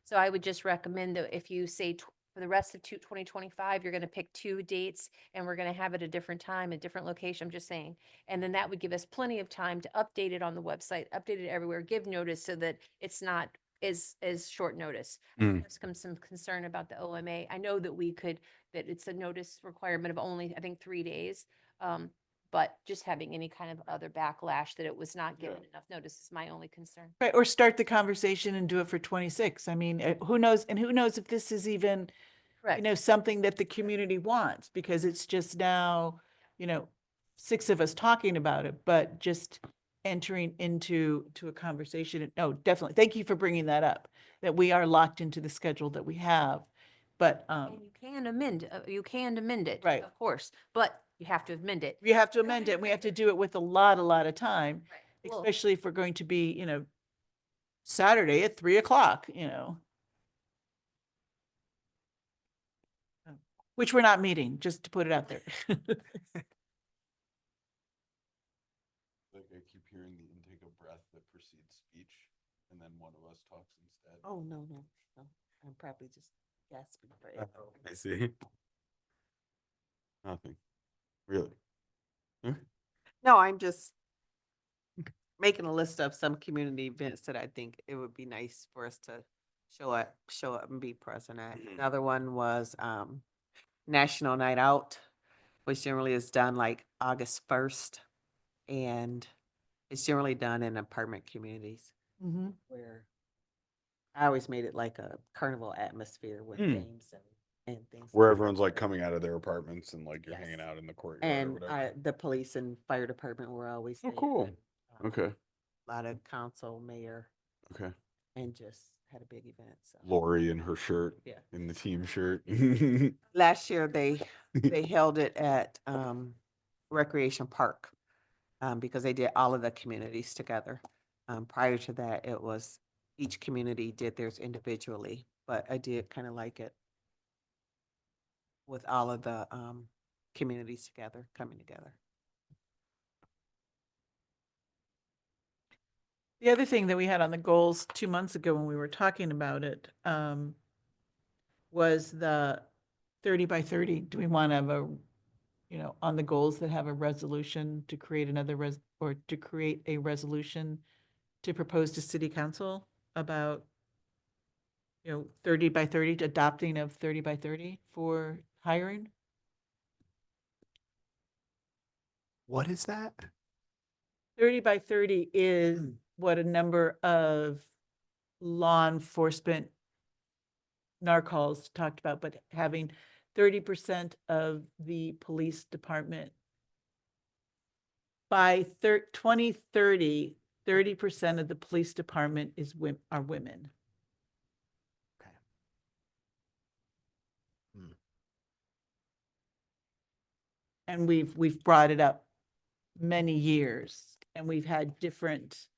So I would just recommend that if you say for the rest of 2025, you're going to pick 2 dates and we're going to have it a different time, a different location, I'm just saying. And then that would give us plenty of time to update it on the website, update it everywhere, give notice so that it's not as short notice. Mm. There's some concern about the OMA. I know that that it's a notice requirement of only, I think, 3 days. But just having any kind of other backlash that it was not given enough notice is my only concern. Right, or start the conversation and do it for 26. I mean, who knows if this is even, you Correct. know, something that the community wants, because it's just now, you know, 6 of us talking about it, but just entering into a conversation. No, definitely. Thank you for bringing that up, that we are locked into the schedule that we have. But, And you can amend it. Right. Of course, but you have to amend it. we have to amend it, and we have to do it with a lot of time, Right. Well, especially if we're going to be, you know, Saturday at 3 o'clock, you know. Which we're not meeting, just to put it out there. Like I keep hearing the intake of breath that precedes speech, and then one of us talks instead. Oh, no. I'm probably just gasping for air. I see. Nothing. Really? No, I'm just making a list of some community events that I think it would be nice for us to show up and be present at. Mhm. Another one was National Night Out, which generally is done like August 1st. And it's generally done in apartment communities Mhm. where I always made it like a carnival atmosphere with Hmm. games and things. Where everyone's like coming out of their apartments and like you're Yes. hanging out in the courtyard or And whatever. the police and fire department were always Oh, there. cool. and, Okay. A lot of council, mayor, Okay. and just had a big event, so. Lori in her shirt, Yeah. in the team shirt. Last year, they held it at, Recreation Park, because they did all of the communities together. Prior to that, it was, each community did theirs individually, but I did kind of like it with all of the, communities together, coming together. The other thing that we had on the goals 2 months ago when we were talking about it, was the 30 by 30. Do we want to have a, on the goals that have a resolution to create or to create a resolution to propose to city council about, 30 by 30, adopting of 30 by 30 for hiring? What is that? 30 by 30 is what a number of law enforcement narcols talked about, but having 30% of the police department by 2030, 30% of the police department are women. Okay. Hmm. And we've brought it up many years, and we've had different,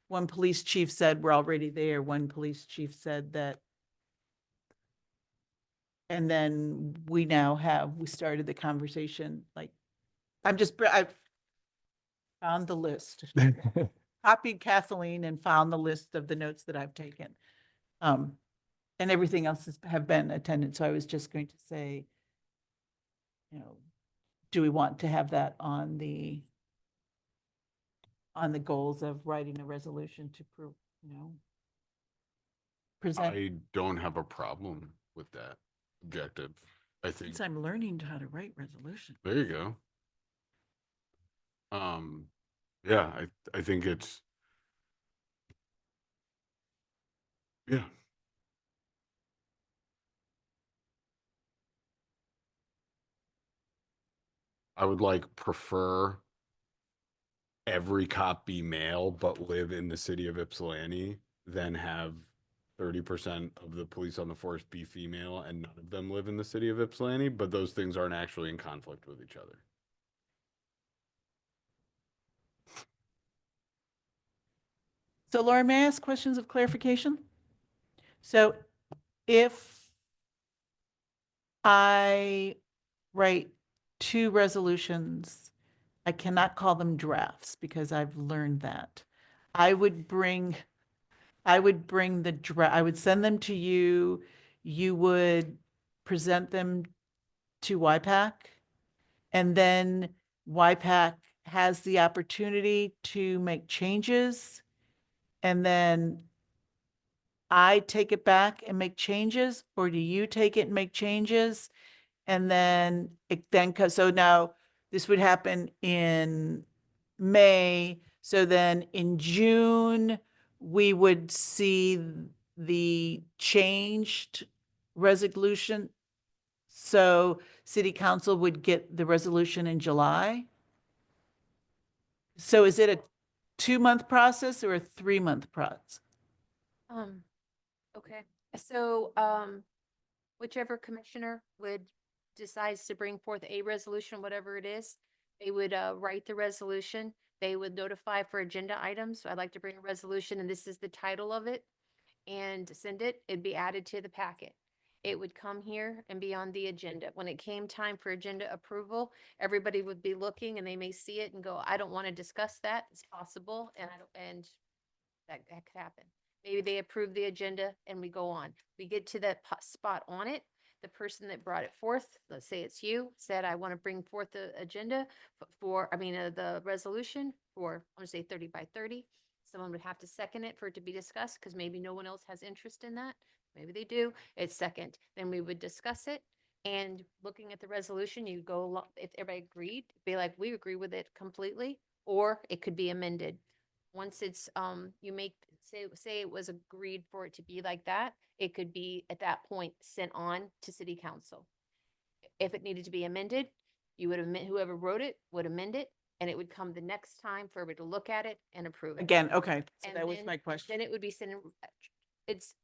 one police chief said we're already there, one police chief said that. And then we started the conversation, like, I've found the list, copied Kathleen and found the list of the notes that I've taken. And everything else have been attended, so I was just going to say, do we want to have that on the goals of writing a resolution to present? I don't have a problem with that objective. I think, Since I'm learning how to write resolutions. there you go. Yeah, I think it's, yeah. I would prefer every cop be male but live in the city of Ypsilanti than have 30% of the police on the force be female and none of them live in the city of Ypsilanti, but those things aren't actually in conflict with each other. So Laura, may I ask questions of clarification? So if I write 2 resolutions, I cannot call them drafts because I've learned that. I would bring the I would send them to you. You would present them to YPAC, and then YPAC has the opportunity to make changes, and then I take it back and make changes, or do you take it and make changes? And then so now this would happen in May. So then in June, we would see the changed resolution. So city council would get the resolution in July. So is it a 2-month process or a 3-month process? Okay, so, whichever commissioner decides to bring forth a resolution, whatever it is, they would, write the resolution. They would notify for agenda items. So I'd like to bring a resolution and this is the title of it, and send it. It'd be added to the packet. It would come here and be on the agenda. When it came time for agenda approval, everybody would be looking and they may see it and go, I don't want to discuss that. It's possible. And that could happen. Maybe they approve the agenda and we go on. We get to that spot on it. The person that brought it forth, let's say it's you, said, I want to bring forth the agenda the resolution for, I want to say 30 by 30. Someone would have to second it for it to be discussed because maybe no one else has interest in that. Maybe they do. It's second. Then we would discuss it. And looking at the resolution, you go, if everybody agreed, be like, we agree with it completely, or it could be amended. Once it's, you say it was agreed for it to be like that, it could be at that point sent on to city council. If it needed to be amended, you would amend, whoever wrote it would amend it, and it would come the next time for everybody to look at it and approve it. Again, okay, so And that was then- my question. Then it would be sent, it's,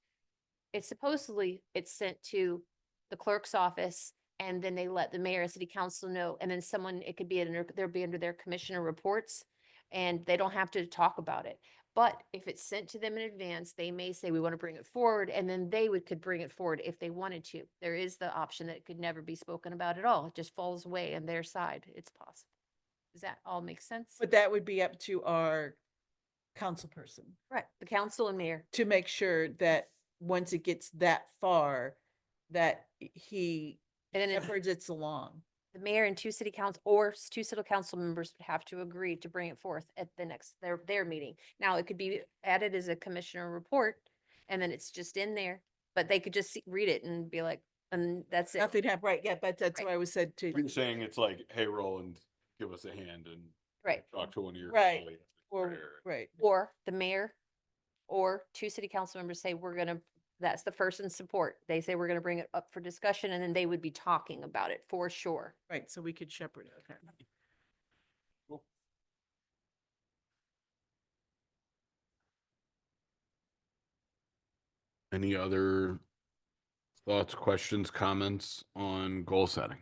it's supposedly it's sent to the clerk's office and then they let the mayor and city council know, and then someone, it could be they'll be under their commissioner reports and they don't have to talk about it. But if it's sent to them in advance, they may say, we want to bring it forward, and then could bring it forward if they wanted to. There is the option that it could never be spoken about at all. It just falls away on their side. It's possible. Does that all make sense? But that would be up to our council person Right, the council and mayor. to make sure that once it gets that far, that he And then it- shepherds it along. the mayor and two city council or two city council members would have to agree to bring it forth at the next, their meeting. Now, it could be added as a commissioner report and then it's just in there, but they could just read it and be like, and that's it. Nothing happened, right, yeah, but that's Right. why I was said to, You're saying it's like, hey, Roland, give us a hand and Right. talk to one of your Right. colleagues. or, right. Or the mayor or two city council members say, that's the first in support. They say, we're gonna bring it up for discussion, and then they would be talking about it for sure. Right, so we could shepherd it, okay. Any other thoughts, questions, comments on goal setting?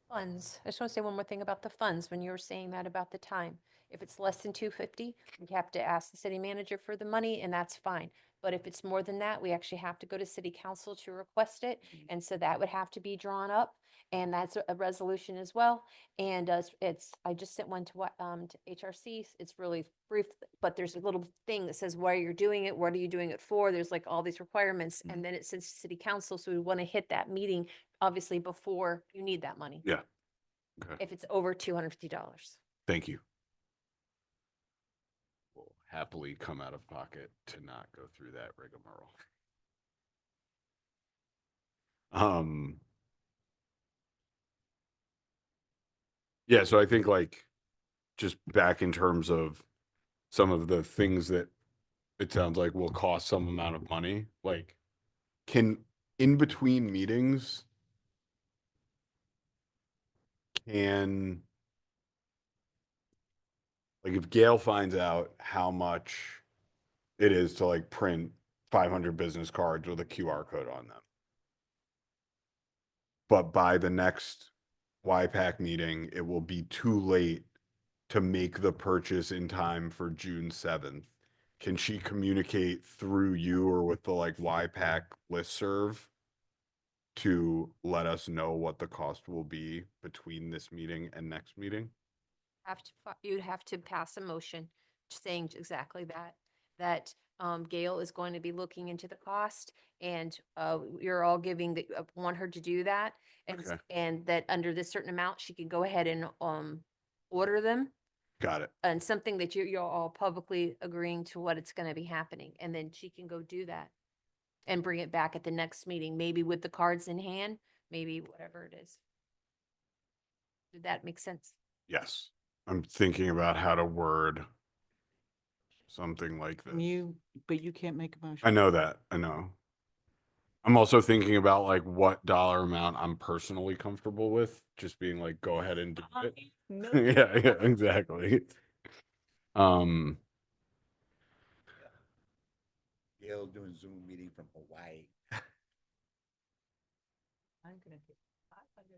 Funds. I just want to say one more thing about the funds. When you were saying that about the time, if it's less than 250, we have to ask the city manager for the money, and that's fine. But if it's more than that, we actually have to go to city council to request it. And so that would have to be drawn up, and that's a resolution as well. And I just sent one to HRC. It's really brief, but there's a little thing that says why you're doing it, what are you doing it for? There's like all these requirements, and then it sends to city council. So we want to hit that meeting, obviously, before you need that money. Yeah. Okay, If it's over $250. thank you. We'll happily come out of pocket to not go through that rigmarole. Yeah, so I think like just back in terms of some of the things that it sounds like will cost some amount of money, like can in between meetings can like if Gail finds out how much it is to like print 500 business cards with a QR code on them, but by the next YPAC meeting, it will be too late to make the purchase in time for June 7th. Can she communicate through you or with the like YPAC listserv to let us know what the cost will be between this meeting and next meeting? You'd have to pass a motion saying exactly that Gail is going to be looking into the cost, and you're all want her to do that. Okay. And that under this certain amount, she can go ahead and order them, Got it. and something that you're all publicly agreeing to what it's going to be happening. And then she can go do that and bring it back at the next meeting, maybe with the cards in hand, maybe whatever it is. Did that make sense? Yes. I'm thinking about how to word something like this. But you can't make a motion. I know that. I know. I'm also thinking about like what dollar amount I'm personally comfortable with, just being like, go ahead and do it. No. Yeah, yeah, exactly. Um, Gail's doing Zoom meeting from Hawaii. I'm gonna get $500,000.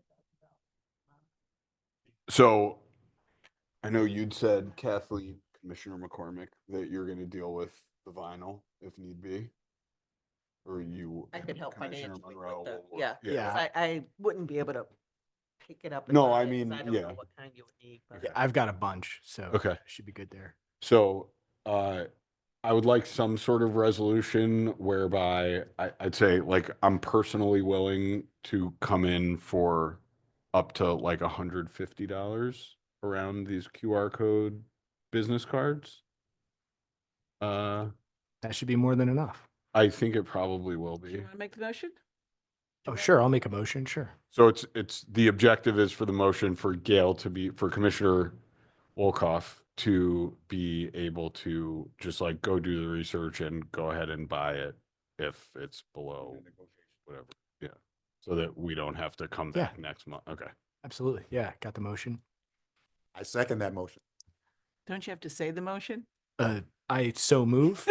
so I know you'd said, Kathleen, Commissioner McCormick, that you're gonna deal with the vinyl if need be. Or you. I could help Commissioner financially Monroe with the, will yeah. work- Yeah. I wouldn't be able to pick it up. and No, buy I it, 'cause mean, I don't yeah. know what kind you would need, but- Okay. I've got a bunch, so Okay. I should be good there. So, I would like some sort of resolution whereby I'd say like I'm personally willing to come in for up to like $150 around these QR code business cards. That should be more than enough. I think it probably will Do you be. want to make the motion? Oh, sure. I'll make a motion. Sure. So it's the objective is for the motion for Gail for Commissioner Wolkoff to be able to just like go do the research and go ahead and buy it if it's below whatever. Yeah. So that we don't have to come Yeah. back next month. Okay. Absolutely. Yeah. Got the motion. I second that motion. Don't you have to say the motion? I so move.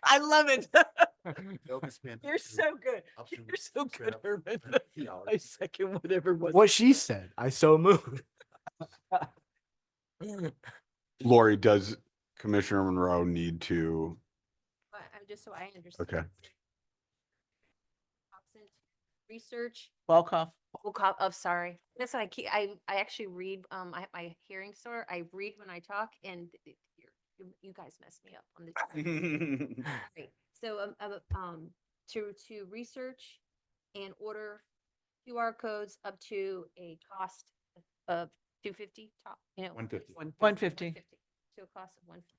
I love it. They'll be spent You're so good. option You're so good, setup Herman. and PR. I second whatever was. What she said, I so move. Lori, does Commissioner Monroe need to? I'm just so I understand. Okay. Research. Walkoff. Sorry. That's what I actually read, my hearing store, I read when I talk and you guys mess me up on this. Right. So, to research and order QR codes up to a cost of 250 top, 150. 150. to a cost of 150.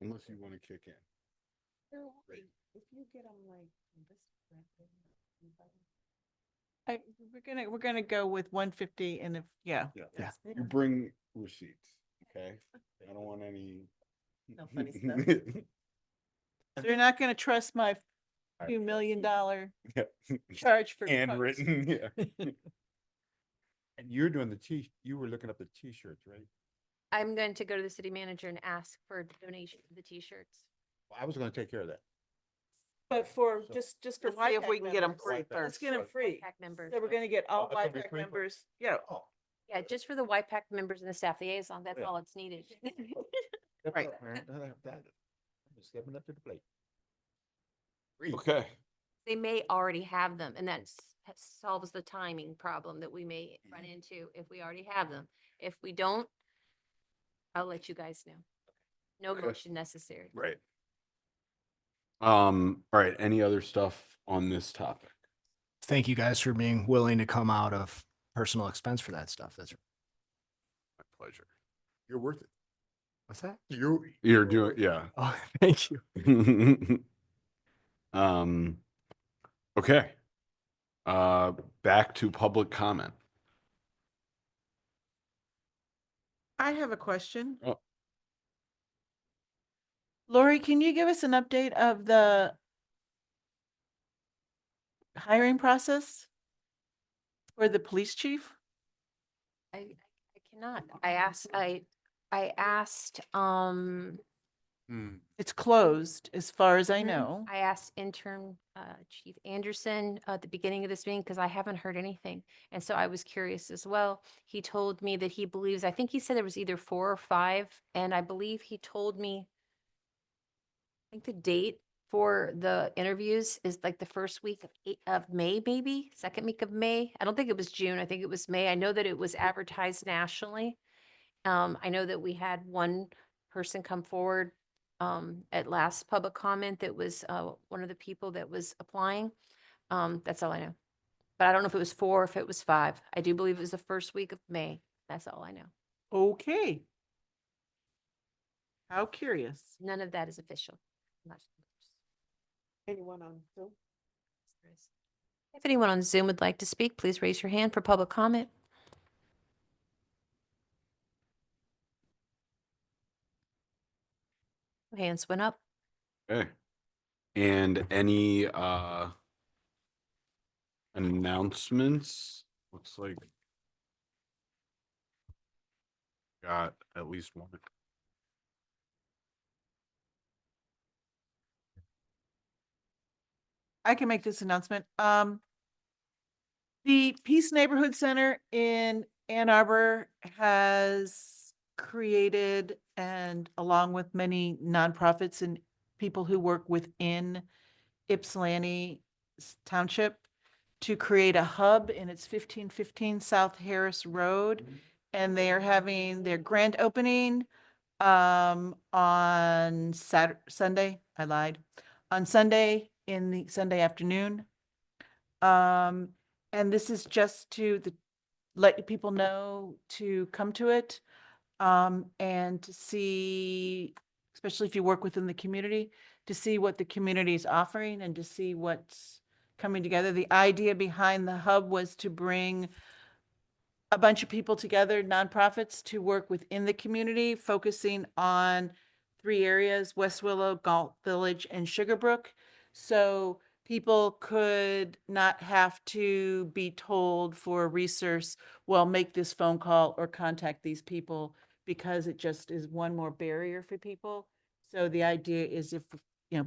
Unless you want to kick in. If you get them like this. We're gonna go with 150 and if, yeah. Yeah. You bring receipts, okay? I don't want any. No funny stuff. So you're not gonna trust my $2 million charge for. cards. Handwritten, yeah. And you're doing you were looking up the T-shirts, right? I'm going to go to the city manager and ask for a donation for the t-shirts. Well, I was gonna take care of that. But for, So- just for Let's see if YPAC we can get them members. free Let's Let's first. get them free. YPAC members. So we're gonna get all Oh, that's gonna be YPAC free for- members. Yeah. Oh, Yeah, just for the YPAC members and the staff liaison, that's Yeah. all it's needed. that's Right. all right. I'm just stepping up to the plate. Free. Okay, They may already have them, and that solves the timing problem that we may run into if we already have them. If we don't, I'll let you guys know. No Okay. motion necessary. right. All right, any other stuff on this topic? Thank you guys for being willing to come out of personal expense for that stuff. That's My pleasure. You're worth it. what's that? You're doing, yeah. Oh, thank you. Okay. Back to public comment. I have a question. Oh. Lori, can you give us an update of the hiring process for the police chief? I cannot. I asked, It's closed as far as I Mhm. know. I asked intern Chief Anderson at the beginning of this meeting because I haven't heard anything. And so I was curious as well. He told me that he believes, I think he said there was either 4 or 5, and I believe he told me, I think the date for the interviews is like the first week of May, maybe second week of May. I don't think it was June. I think it was May. I know that it was advertised nationally. I know that we had one person come forward at last public comment that was one of the people that was applying. That's all I know. But I don't know if it was 4 or if it was 5. I do believe it was the first week of May. That's all I know. Okay. How curious. None of that is official. Not- Anyone on Zoom? If anyone on Zoom would like to speak, please raise your hand for public comment. Hands went up. Okay. And any announcements? Looks like got at least one. I can make this announcement. The Peace Neighborhood Center in Ann Arbor has created, and along with many nonprofits and people who work within Ypsilanti Township, to create a hub in its 1515 South Harris Road. And they are having their grand opening on Sunday. I lied. On Sunday, in the Sunday afternoon. And this is just to let people know to come to it. And to see, especially if you work within the community, to see what the community is offering and to see what's coming together. The idea behind the hub was to bring a bunch of people together, nonprofits, to work within the community, focusing on 3 areas: West Willow, Galt Village, and Sugarbrook. So people could not have to be told for a resource, well, make this phone call or contact these people. because it just is one more barrier for people. So the idea is if,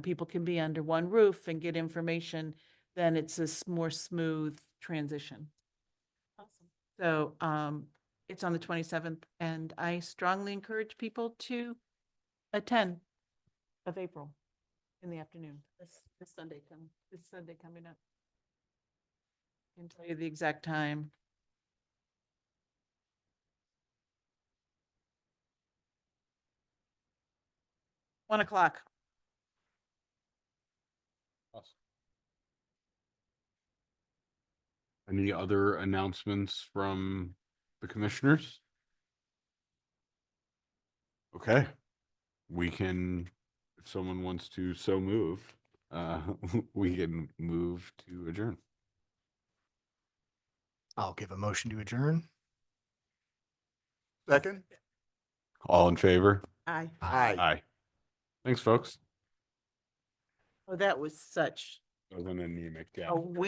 people can be under one roof and get information, then it's a more smooth transition. Awesome. So, it's on the 27th, and I strongly encourage people to attend of April in the afternoon. This Sunday coming up. I can tell you the exact time. 1:00. Any other announcements from the commissioners? Okay, we can, if someone wants to so move, we can move to adjourn. I'll give a motion to adjourn. Second? All in favor? Aye. Aye. Thanks, folks. Oh, that was such That was an anemic, yeah. a win.